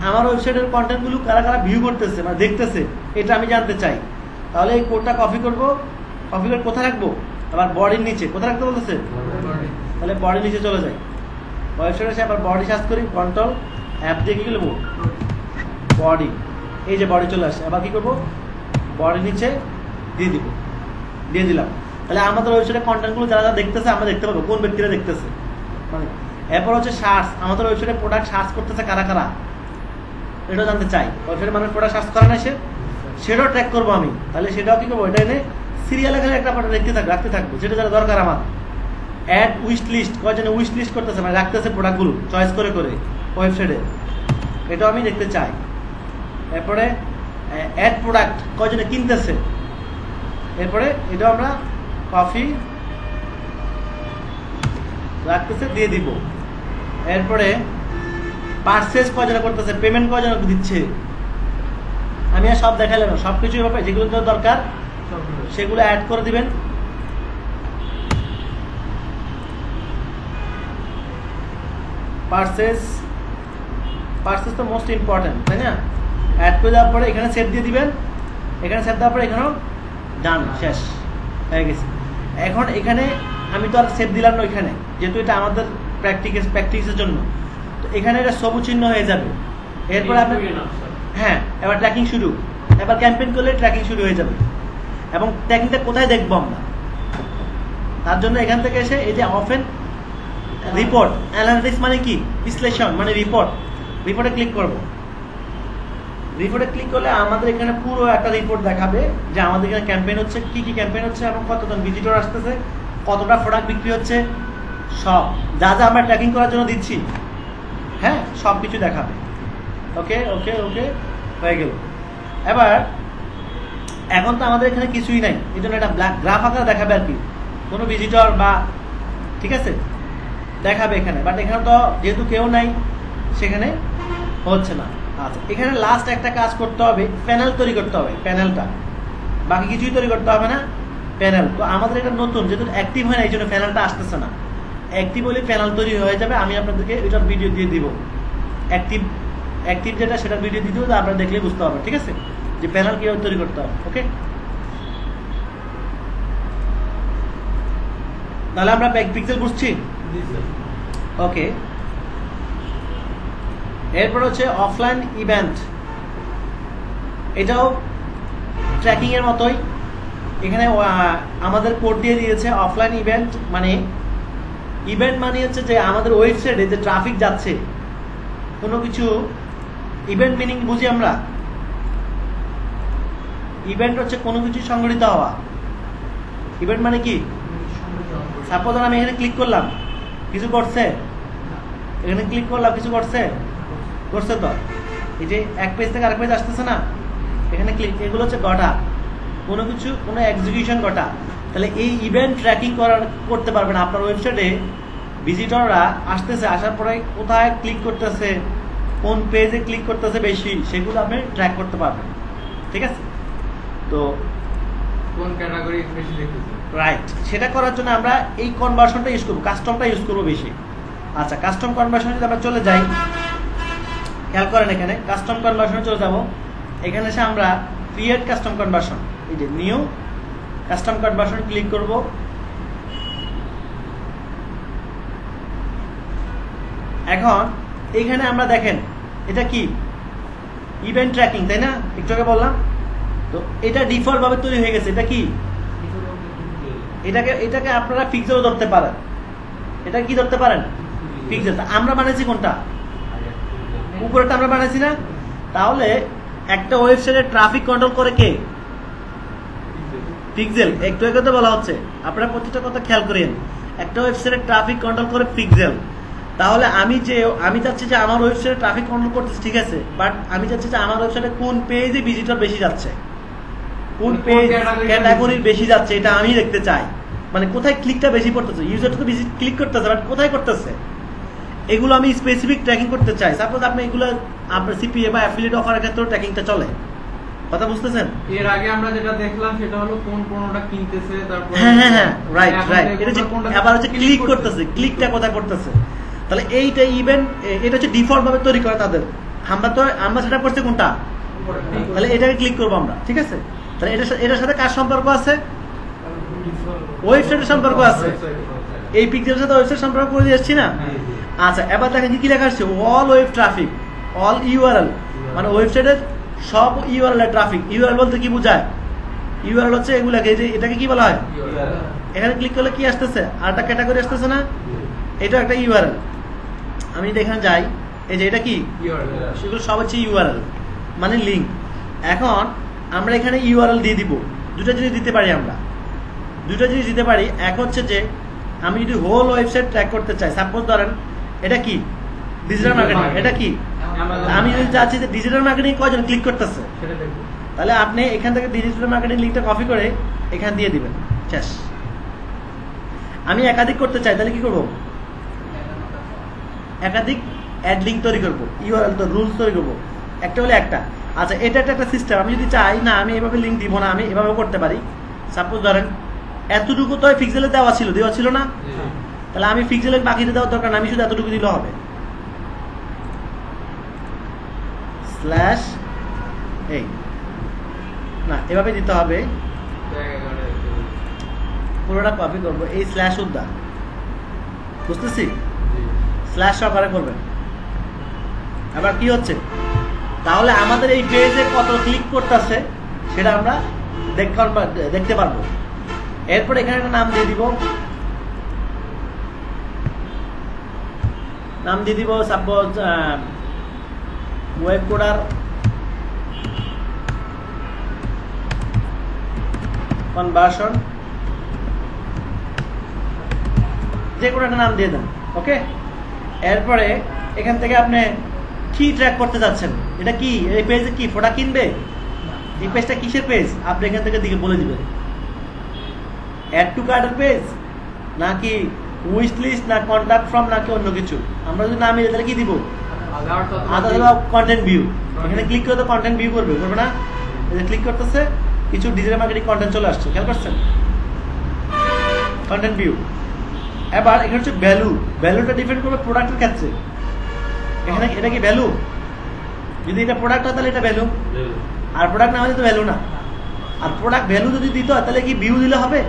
আমার ওয়েবসাইটের কন্টেন্টগুলো কারা কারা ভিউ করতেছে মানে দেখতেছে, এটা আমি জানতে চাই। তাহলে এই কোডটা কপি করব, কপি করে কোথায় রাখবো? আবার বডির নিচে, কোথায় রাখতে বলতেছে? তাহলে বডির নিচে চলে যাই। ওয়েবসাইটে এসে আবার বডি সার্চ করি, কন্ট্রোল অ্যাপ দিয়ে কি করবো? বডি, এই যে বডি চলে আসে। আবার কি করবো? বডির নিচে দিয়ে দিব, দিয়ে দিলাম। তাহলে আমাদের ওয়েবসাইটের কন্টেন্টগুলো যারা যারা দেখতেছে আমরা দেখতে পাবো কোন ব্যক্তিরা দেখতেছে। মানে এরপর হচ্ছে সার্চ, আমাদের ওয়েবসাইটে প্রোডাক্ট সার্চ করতেছে কারা কারা, এটাও জানতে চাই। ওয়েবসাইটে মানুষ প্রোডাক্ট সার্চ করে না এসে, সেটাও ট্র্যাক করবো আমি। তাহলে সেটাও কি করবো? এটা এনে সিরিয়ালে খালি একটা ফটো রাখতে থাকবো, যেটা যারা দরকার আমার। অ্যাড উইশ লিস্ট, কয়জনে উইশ লিস্ট করতেছে মানে রাখতেছে প্রোডাক্টগুলো চয়েস করে করে ওয়েবসাইটে, এটাও আমি দেখতে চাই। এরপরে অ্যাড প্রোডাক্ট, কয়জনে কিনতেছে, এরপরে এটাও আমরা কপি রাখতেছে, দিয়ে দিব। এরপরে পারচেজ কয়জনে করতেছে, পেমেন্ট কয়জনে দিচ্ছে, আমি আর সব দেখালাম না, সবকিছু ব্যাপারে যেগুলো দরকার সেগুলো অ্যাড করে দিবেন। পারচেজ তো মোস্ট ইম্পর্টেন্ট, তাই না? অ্যাড করে দেওয়ার পরে এখানে সেট দিয়ে দিবেন। এখানে সেট দেওয়ার পরে এখানেও ডান, শেষ হয়ে গেছে। এখন এখানে আমি তো আর সেভ দিলাম না ওইখানে, যেহেতু এটা আমাদের প্র্যাকটিসের জন্য, তো এখানে এটা সবুজ চিহ্ন হয়ে যাবে। এরপর আপনি হ্যাঁ, এবার ট্র্যাকিং শুরু। এবার ক্যাম্পেইন করলে ট্র্যাকিং শুরু হয়ে যাবে। এবং ট্র্যাকিংটা কোথায় দেখবো আমরা? তার জন্য এখান থেকে এসে এই যে অফেন রিপোর্ট, অ্যানালিটিক্স মানে কি? বিশ্লেষণ মানে রিপোর্ট। রিপোর্টে ক্লিক করব। রিপোর্টে ক্লিক করলে আমাদের এখানে পুরো একটা রিপোর্ট দেখাবে যে আমাদের এখানে ক্যাম্পেইন হচ্ছে, কি কি ক্যাম্পেইন হচ্ছে এবং কতজন ভিজিটর আসতেছে, কতটা প্রোডাক্ট বিক্রি হচ্ছে, সব যা যা আমরা ট্র্যাকিং করার জন্য দিচ্ছি, হ্যাঁ, সব কিছু দেখাবে। ওকে ওকে ওকে, হয়ে গেল। এবার এখন তো আমাদের এখানে কিছুই নাই, এই জন্য এটা ব্ল্যাক গ্রাফ আকারে দেখাবে আর কি, কোনো ভিজিটর বা, ঠিক আছে, দেখাবে এখানে। বাট এখানে তো যেহেতু কেউ নাই সেখানে হচ্ছে না। আচ্ছা, এখানে লাস্ট একটা কাজ করতে হবে, প্যানেল তৈরি করতে হবে। প্যানেলটা বাকি কিছুই তৈরি করতে হবে না, প্যানেল। তো আমাদের এটা নতুন, যেহেতু অ্যাক্টিভ হয় না এই জন্য প্যানেলটা আসতেছে না। অ্যাক্টিভ হলে প্যানেল তৈরি হয়ে যাবে, আমি আপনাদেরকে এটার ভিডিও দিয়ে দিব। অ্যাক্টিভ যেটা সেটার ভিডিও দিয়ে দিব, আপনারা দেখলে বুঝতে পারবেন, ঠিক আছে, যে প্যানেল কীভাবে তৈরি করতে হবে। ওকে, তাহলে আমরা পিক্সেল বুঝছি। ওকে, এরপর হচ্ছে অফলাইন ইভেন্ট। এটাও ট্র্যাকিং এর মতোই, এখানে আমাদের কোড দিয়ে দিয়েছে। অফলাইন ইভেন্ট মানে হচ্ছে যে আমাদের ওয়েবসাইটে যে ট্রাফিক যাচ্ছে, কোনো কিছু ইভেন্ট মিনিং বুঝি আমরা, ইভেন্ট হচ্ছে কোনো কিছু সংঘটিত হওয়া। ইভেন্ট মানে কি? সাপোজ আমি এখানে ক্লিক করলাম, কিছু করছে, এখানে ক্লিক করলাম, কিছু করছে, করছে তো। এই যে এক পেজ থেকে আরেক পেজ আসতেছে না, এখানে ক্লিক, এগুলো হচ্ছে ঘটা, কোনো কিছু, কোনো এক্সিকিউশন ঘটা। তাহলে এই ইভেন্ট ট্র্যাকিং করতে পারবেন আপনার ওয়েবসাইটে। ভিজিটররা আসতেছে, আসার পরে কোথায় ক্লিক করতেছে, কোন পেজে ক্লিক করতেছে বেশি, সেগুলো আপনি ট্র্যাক করতে পারবেন। ঠিক আছে? তো
কোন ক্যাটাগরি বেশি দেখতেছে,
রাইট, সেটা করার জন্য আমরা এই কনভার্সনটা ইউজ করবো, কাস্টমটা ইউজ করবো বেশি। আচ্ছা, কাস্টম কনভার্সনে যদি আমরা চলে যাই, খেয়াল করেন এখানে কাস্টম কনভার্সনে চলে যাব। এখানে এসে আমরা ক্রিয়েট কাস্টম কনভার্সন, এই যে নিউ কাস্টম কনভার্সন ক্লিক করব। এখন এইখানে আমরা দেখেন এটা কি ইভেন্ট ট্র্যাকিং, তাই না? একটু আগে বললাম তো, এটা ডিফল্ট ভাবে তৈরি হয়ে গেছে। এটা কি? এটাকে আপনারা পিক্সেলও ধরতে পারেন। এটা কি ধরতে পারেন? পিক্সেল। আমরা বানাইছি কোনটা? উপরেটা আমরা বানাইছি না? তাহলে একটা ওয়েবসাইটের ট্রাফিক কন্ট্রোল করে কে? পিক্সেল। একটু আগে তো বলা হচ্ছে, আপনারা প্রতিটা কথা খেয়াল করেন, একটা ওয়েবসাইটের ট্রাফিক কন্ট্রোল করে পিক্সেল। তাহলে আমি চাচ্ছি যে আমার ওয়েবসাইটে ট্রাফিক কন্ট্রোল করতেছি, ঠিক আছে, বাট আমি চাচ্ছি যে আমার ওয়েবসাইটে কোন পেজে ভিজিটর বেশি যাচ্ছে, কোন পেজ ক্যাটাগরির বেশি যাচ্ছে, এটা আমি দেখতে চাই। মানে কোথায় ক্লিকটা বেশি করতেছে, ইউজারটা তো বেশি ক্লিক করতেছে, বাট কোথায় করতেছে, এগুলো আমি স্পেসিফিক ট্র্যাকিং করতে চাই। সাপোজ আপনি এগুলো আপনার সিপিএ বা অ্যাফিলিয়েট অফারের ক্ষেত্রেও ট্র্যাকিংটা চলে। কথা বুঝতেছেন?
এর আগে আমরা যেটা দেখলাম সেটা হলো কোন পণ্যটা কিনতেছে, তারপর
হ্যাঁ, রাইট। এটা যে আবার হচ্ছে ক্লিক করতেছে, ক্লিকটা কোথায় করতেছে। তাহলে এইটা ইভেন্ট, এটা হচ্ছে ডিফল্ট ভাবে তৈরি করে তাদের। আমরা সেটা করছি কোনটা? তাহলে এটাকে ক্লিক করবো আমরা, ঠিক আছে? তাহলে এটার সাথে কার সম্পর্ক আছে? ওয়েবসাইটের সম্পর্ক আছে। এই পিক্সেলের সাথে ওয়েবসাইট সম্পর্ক করে দিয়ে এসেছি না? আচ্ছা, এবার দেখেন কি লেখা আসছে, all web traffic, all URL, মানে ওয়েবসাইটের সব ইউআরএল এর ট্রাফিক। ইউআরএল বলতে কি বোঝায়? ইউআরএল হচ্ছে এগুলাকে, যে এটাকে কি বলা হয়? এখানে ক্লিক করলে কি আসতেছে? আরেকটা ক্যাটাগরি আসতেছে না? এটা একটা ইউআরএল। আমি এখানে যাই, এই যে এটা কি, সেগুলো সব হচ্ছে ইউআরএল, মানে লিঙ্ক। এখন আমরা এখানে ইউআরএল দিয়ে দিব, দুটো জিনিস দিতে পারি আমরা, দুটো জিনিস দিতে পারি। এক হচ্ছে যে আমি যদি হোল ওয়েবসাইট ট্র্যাক করতে চাই, সাপোজ ধরেন এটা কি ডিজিটাল মার্কেটিং, এটা কি, আমি যদি চাচ্ছি যে ডিজিটাল মার্কেটিং কয়জন ক্লিক করতেছে, তাহলে আপনি এখান থেকে ডিজিটাল মার্কেটিং লিঙ্কটা কপি করে এখানে দিয়ে দিবেন, শেষ। আমি একাধিক করতে চাই, তাহলে কি করবো? একাধিক অ্যাড লিঙ্ক তৈরি করবো, ইউআরএল তো রুলস তৈরি করবো, একটা হলে একটা। আচ্ছা, এটা একটা সিস্টেম। আমি যদি চাই না আমি এভাবে লিঙ্ক দিব না, আমি এভাবে করতে পারি। সাপোজ ধরেন এতটুকু তো পিক্সেলে দেওয়া ছিল না? তাহলে আমি পিক্সেলের বাকিটা দেওয়ার দরকার না, আমি শুধু এতটুকু দিলে হবে, স্ল্যাশ এই না, এভাবে দিতে হবে, পুরোটা কপি করবো, এই স্ল্যাশ উদ্যান, বুঝতেছি, স্ল্যাশ সহকারে করবেন। আবার কি হচ্ছে, তাহলে আমাদের এই পেজে কত ক্লিক করতেছে সেটা আমরা দেখতে পারবো। এরপর এখানে একটা নাম দিয়ে দিব, সাপোজ ওয়েব কোডার কনভার্সন, যে কোনো একটা নাম দিয়ে দেন, ওকে। এরপরে এখান থেকে আপনি কি ট্র্যাক করতে যাচ্ছেন, এটা কি, এই পেজে কি প্রোডাক্ট কিনবে, এই পেজটা কিসের পেজ, আপনি এখান থেকে দিকে বলে দিবেন। অ্যাড টু কার্টের পেজ, নাকি উইশ লিস্ট, না কন্ট্যাক্ট ফ্রম, নাকি অন্য কিছু। আমরা যদি না মিলে তাহলে কি দিব? Content view. এখানে ক্লিক করে তো কন্টেন্ট ভিউ করবে না? ক্লিক করতেছে, কিছু ডিজিটাল মার্কেটিং কন্টেন্ট চলে আসছে, খেয়াল করছেন? Content view. এবার এখানে হচ্ছে ভ্যালু, ভ্যালুটা ডিপেন্ড করবে প্রোডাক্টের ক্ষেত্রে। এখানে এটা কি ভ্যালু? যদি এটা প্রোডাক্ট হয় তাহলে এটা ভ্যালু, আর প্রোডাক্ট না হলে তো ভ্যালু না। আর প্রোডাক্ট ভ্যালু যদি দিতে হয় তাহলে কি ভিউ দিলে হবে?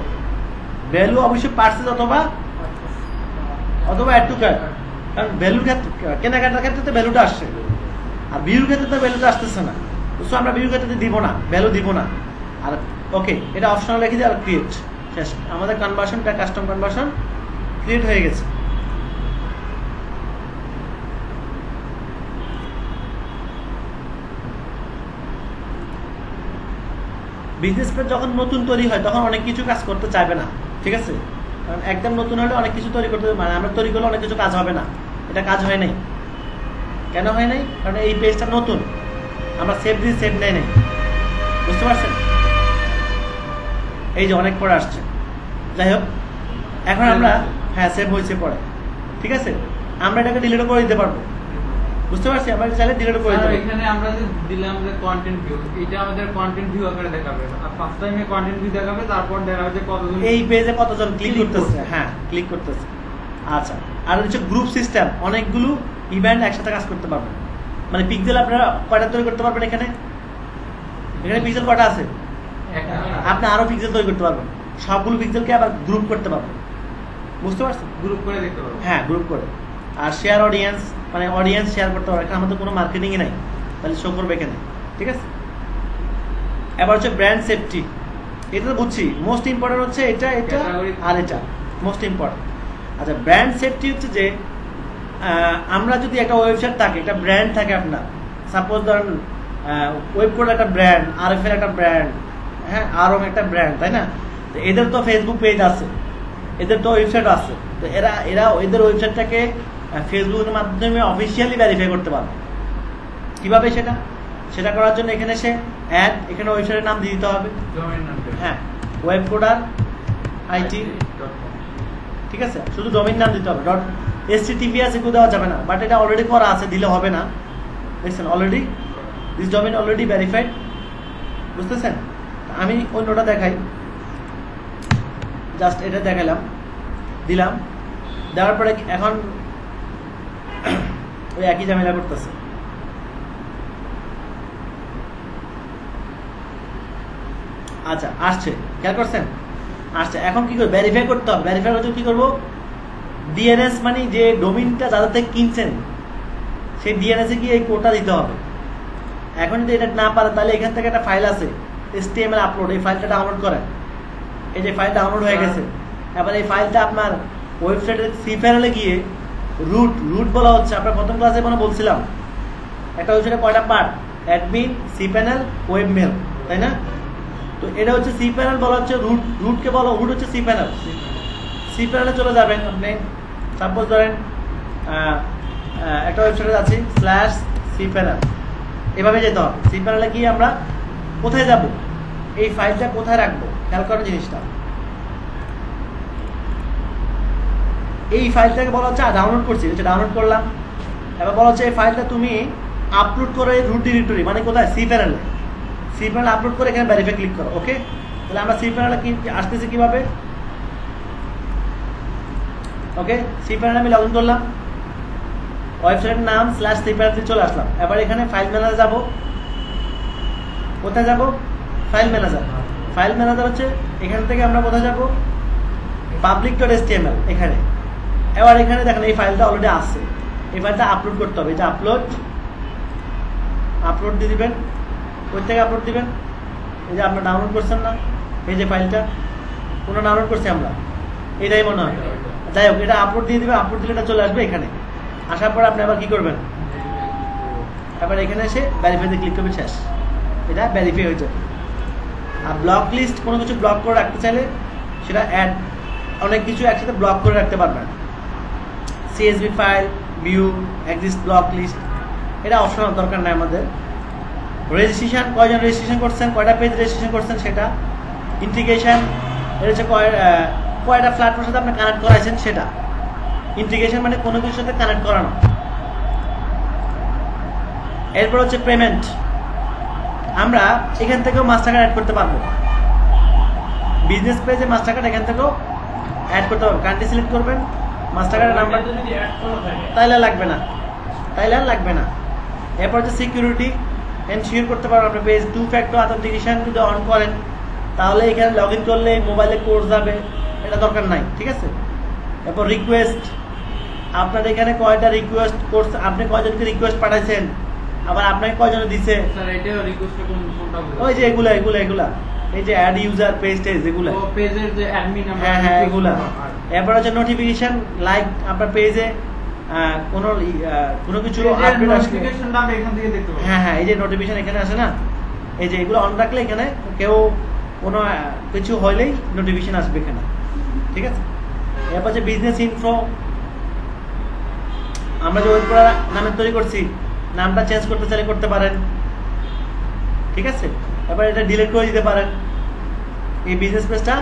ভ্যালু অবশ্যই পার্সেস অথবা অ্যাড টু কার্ট, কারণ ভ্যালুর ক্ষেত্রে, কেনাকাটার ক্ষেত্রে তো ভ্যালুটা আসছে, আর ভিউর ক্ষেত্রে তো ভ্যালুটা আসতেছে না। তো আমরা ভিউর ক্ষেত্রে দিব না, ভ্যালু দিব না। আর ওকে, এটা অপশনাল রেখে দিই, আর ক্রিয়েট, শেষ। আমাদের কনভার্সনটা, কাস্টম কনভার্সন ক্রিয়েট হয়ে গেছে। বিজনেস পেজ যখন নতুন তৈরি হয় তখন অনেক কিছু কাজ করতে চাইবে না, ঠিক আছে? কারণ একদম নতুন হলে অনেক কিছু তৈরি করতে, মানে আমরা তৈরি করলে অনেক কিছু কাজ হবে না। এটা কাজ হয় নাই। কেন হয় নাই? কারণ এই পেজটা নতুন, আমরা সেভ দিয়ে সেভ নেই নাই, বুঝতে পারছেন? এই যে অনেক পরে আসছে, যাই হোক এখন আমরা হ্যাঁ সেভ হয়েছে পরে, ঠিক আছে? আমরা এটাকে ডিলিটও করে দিতে পারবো, বুঝতে পারছি? আমরা চাইলে ডিলিটও করে দিতে
স্যার,
পারবো।
এখানে আমরা যে দিলাম যে কন্টেন্ট ভিউ, এটা আমাদের কন্টেন্ট ভিউ আকারে দেখাবে। আর ফার্স্ট টাইমে কন্টেন্ট ভিউ দেখাবে, তারপর দেখাবে যে কতজন
এই পেজে কতজন ক্লিক
Click
করতেছে,
করছে।
হ্যাঁ ক্লিক করতেছে। আচ্ছা, আর হচ্ছে গ্রুপ সিস্টেম, অনেকগুলো ইভেন্ট একসাথে কাজ করতে পারবেন। মানে পিক্সেল আপনারা কয়টা তৈরি করতে পারবেন? এখানে এখানে পিক্সেল কয়টা আছে?
একটা
আপনি আরো পিক্সেল তৈরি করতে পারবেন, সবগুলো পিক্সেলকে আবার গ্রুপ করতে পারবেন, বুঝতে পারছেন?
গ্রুপ করে দেখতে পারবো।
হ্যাঁ গ্রুপ করে। আর শেয়ার অডিয়েন্স, মানে অডিয়েন্স শেয়ার করতে পারবে। এখানে আমাদের কোনো মার্কেটিংই নাই, তাহলে শো করবে এখানে, ঠিক আছে? এবার হচ্ছে ব্র্যান্ড সেফটি, এটা তো বুঝছি। মোস্ট ইম্পর্টেন্ট হচ্ছে এটা, এটা
Category।
আর এটা মোস্ট ইম্পর্টেন্ট। আচ্ছা, ব্র্যান্ড সেফটি হচ্ছে যে আমরা যদি একটা ওয়েবসাইট থাকে, একটা ব্র্যান্ড থাকে আপনার, সাপোজ ধরেন ওয়েবকোড একটা ব্র্যান্ড, আরএফএল একটা ব্র্যান্ড, হ্যাঁ আরও একটা ব্র্যান্ড, তাই না? তো এদের তো ফেসবুক পেজ আছে, এদের তো ওয়েবসাইট আছে। তো এরা এদের ওয়েবসাইটটাকে ফেসবুকের মাধ্যমে অফিসিয়ালি ভেরিফাই করতে পারবে। কিভাবে সেটা? সেটা করার জন্য এখানে এসে অ্যাড, এখানে ওয়েবসাইটের নাম দিয়ে দিতে হবে।
ডোমেইন নাম দেবে।
হ্যাঁ, ওয়েবকোডার আইটি, ঠিক আছে? শুধু ডোমেইন নাম দিতে হবে, .https এগুলো দেওয়া যাবে না, বাট এটা অলরেডি করা আছে, দিলে হবে না। দেখছেন already, this domain already verified, বুঝতেছেন? আমি অন্যটা দেখাই, জাস্ট এটা দেখালাম, দিলাম, দেওয়ার পরে এখন ওই একই ঝামেলা করতেছে। আচ্ছা আসছে, খেয়াল করছেন? আসছে। এখন কি করবো? ভেরিফাই করতে হবে। ভেরিফাই করতে কি করবো? ডিএনএস মানে যে ডোমিনটা যাদের থেকে কিনছেন, সেই ডিএনএস এ গিয়ে এই কোডটা দিতে হবে। এখন যদি এটা না পারে, তাহলে এখান থেকে একটা ফাইল আছে HTML আপলোড, এই ফাইলটা ডাউনলোড করেন। এই যে ফাইল ডাউনলোড হয়ে গেছে, এবার এই ফাইলটা আপনার ওয়েবসাইটের cPanel-এ গিয়ে রুট বলা হচ্ছে। আপনার প্রথম ক্লাসে মানে বলছিলাম একটা ওয়েবসাইটে কয়টা পার্ট? অ্যাডমিন, cPanel, ওয়েবমেল, তাই না? তো এটা হচ্ছে cPanel বলা হচ্ছে, রুটকে বলা, রুট হচ্ছে cPanel। cPanel-এ চলে যাবেন আপনি, সাপোজ ধরেন একটা ওয়েবসাইটে আছি /cPanel, এভাবে যেতে হবে। cPanel-এ গিয়ে আমরা কোথায় যাব? এই ফাইলটা কোথায় রাখবো? খেয়াল করেন জিনিসটা। এই ফাইলটাকে বলা হচ্ছে ডাউনলোড করছি, হচ্ছে ডাউনলোড করলাম। এবার বলা হচ্ছে এই ফাইলটা তুমি আপলোড করে রুট ডিরেক্টরি, মানে কোথায়? cPanel-এ। cPanel আপলোড করে এখানে ভেরিফাই ক্লিক করো। ওকে, তাহলে আমরা cPanel-এ কি আসতেছি কিভাবে? ওকে, cPanel আমি লগ ইন করলাম, ওয়েবসাইটের নাম /cPanel দিয়ে চলে আসলাম। এবার এখানে ফাইল ম্যানেজার যাব। কোথায় যাব? File manager. ফাইল ম্যানেজার হচ্ছে এখান থেকে আমরা কোথায় যাব? public.html, এখানে। এবার এখানে দেখেন এই ফাইলটা অলরেডি আছে, এই ফাইলটা আপলোড করতে হবে। এই যে আপলোড দিয়ে দিবেন। কোথা থেকে আপলোড দিবেন? এই যে আপনারা ডাউনলোড করছেন না, এই যে ফাইলটা পুরো ডাউনলোড করছি আমরা, এটাই মনে হয়। যাই হোক, এটা আপলোড দিয়ে দিবেন। আপলোড দিলে এটা চলে আসবে এখানে। আসার পর আপনি আবার কি করবেন? এবার এখানে এসে ভেরিফাইতে ক্লিক করবেন, শেষ। এটা ভেরিফাই হয়ে যাবে। আর ব্লক লিস্ট, কোনো কিছু ব্লক করে রাখতে চাইলে সেটা অ্যাড, অনেক কিছু একসাথে ব্লক করে রাখতে পারবেন। CSV file, view, exist block list, এটা অপশনাল, দরকার নাই আমাদের। রেজিস্ট্রেশন, কয়জন রেজিস্ট্রেশন করছেন, কয়টা পেজ রেজিস্ট্রেশন করছেন সেটা। ইন্টিগ্রেশন, এটা হচ্ছে কয়টা প্ল্যাটফর্মের সাথে আপনি কানেক্ট করাইছেন সেটা। ইন্টিগ্রেশন মানে কোনো কিছুর সাথে কানেক্ট করানো। এরপর হচ্ছে পেমেন্ট, আমরা এখান থেকেও মাস্টার কার্ড অ্যাড করতে পারবো। বিজনেস পেজে মাস্টার কার্ড এখান থেকেও অ্যাড করতে পারবো। কান্ট্রি সিলেক্ট করবেন, মাস্টার কার্ডের নাম্বার, তাইলে লাগবে না, এরপর হচ্ছে সিকিউরিটি, এনশিওর করতে পারবেন আপনার পেজ 2 ফ্যাক্টর অথেন্টিকেশন যদি অন করেন, তাহলে এখানে লগ ইন করলে মোবাইলে কোড যাবে, এটা দরকার নাই, ঠিক আছে? এরপর রিকোয়েস্ট, আপনার এখানে কয়টা রিকোয়েস্ট করছে, আপনি কয়জনকে রিকোয়েস্ট পাঠাইছেন, আবার আপনাকে কয়জন দিছে।
স্যার এটাও রিকোয়েস্ট কোনটা বলবো?
ওই যে এগুলা, এই যে অ্যাড ইউজার পেজ এগুলা,
ও পেজের যে অ্যাডমিন আমরা,
হ্যাঁ এগুলা। এরপর হচ্ছে নোটিফিকেশন, লাইক আপনার পেজে কোনো কিছু আপডেট আসলে,
নোটিফিকেশনটা আমরা এখান থেকে দেখতে পাবো।
হ্যাঁ এই যে নোটিফিকেশন এখানে আসে না, এই যে এগুলো অন রাখলে এখানে কেউ কোনো কিছু হলেই নোটিফিকেশন আসবে এখানে, ঠিক আছে। এরপর যে বিজনেস ইনফো, আমরা যে ওয়েবপুরা নামে তৈরি করছি, নামটা চেঞ্জ করতে চাইলে করতে পারেন, ঠিক আছে। এবার এটা ডিলিট করে দিতে পারেন, এই বিজনেস পেজটা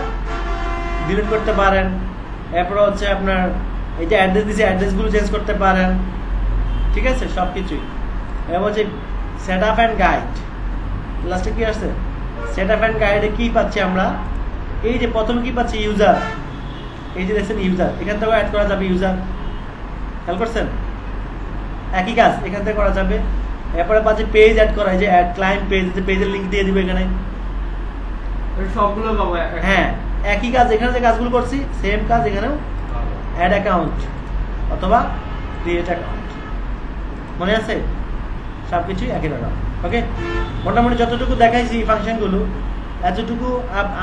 ডিলিট করতে পারেন। এরপর হচ্ছে আপনার এই যে অ্যাড্রেস দিয়েছে অ্যাড্রেসগুলো চেঞ্জ করতে পারেন, ঠিক আছে, সব কিছুই। এবার হচ্ছে সেট আপ অ্যান্ড গাইড, লাস্টে কি আসছে সেট আপ অ্যান্ড গাইডে কী পাচ্ছি আমরা, এই যে প্রথমে কি পাচ্ছি ইউজার, এই যে দেখছেন ইউজার, এখান থেকেও অ্যাড করা যাবে ইউজার, খেয়াল করছেন, একই কাজ এখান থেকে করা যাবে। এরপরে পাচ্ছি পেজ অ্যাড করা, এই যে অ্যাড ক্লায়েন্ট পেজ, পেজের লিঙ্ক দিয়ে দিবে এখানে,
সবগুলো পাবো
হ্যাঁ একই কাজ, এখানে যে কাজগুলো করছি সেম কাজ এখানেও, অ্যাড অ্যাকাউন্ট অথবা ক্রিয়েট অ্যাকাউন্ট, মনে আছে, সব কিছুই একই রকম। ওকে, মোটামুটি যতটুকু দেখাইছি ফাংশনগুলো, এতটুকু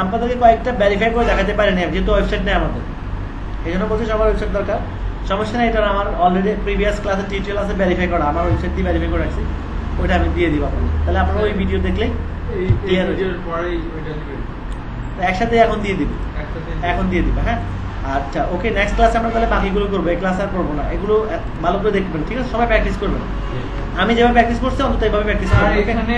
আপনাদেরকে কয়েকটা ভেরিফাই করে দেখাতে পারিনি, যেহেতু ওয়েবসাইট নেই আমাদের, এই জন্য বলছি সবার ওয়েবসাইট দরকার। সমস্যা নেই, এটা আমার অলরেডি প্রিভিয়াস ক্লাসে টিউটোরিয়াল আছে ভেরিফাই করা, আমার ওয়েবসাইট দিয়ে ভেরিফাই করে রাখছি, ওইটা আমি দিয়ে দিব আপনাদের, তাহলে আপনারা ওই ভিডিও দেখলেই ক্লিয়ার হয়ে যাবে।
পরেই ওইটা দিবেন,
একসাথে এখন দিয়ে দিবে, এখন দিয়ে দিবে, হ্যাঁ। আচ্ছা ওকে, নেক্সট ক্লাসে আমরা তাহলে বাকিগুলো করবো, এই ক্লাস আর করবো না, এগুলো ভালো করে দেখবেন, ঠিক আছে, সবাই প্র্যাকটিস করবেন, আমি যেভাবে প্র্যাকটিস করছি অন্তত এইভাবে প্র্যাকটিস করবেন।
এখানে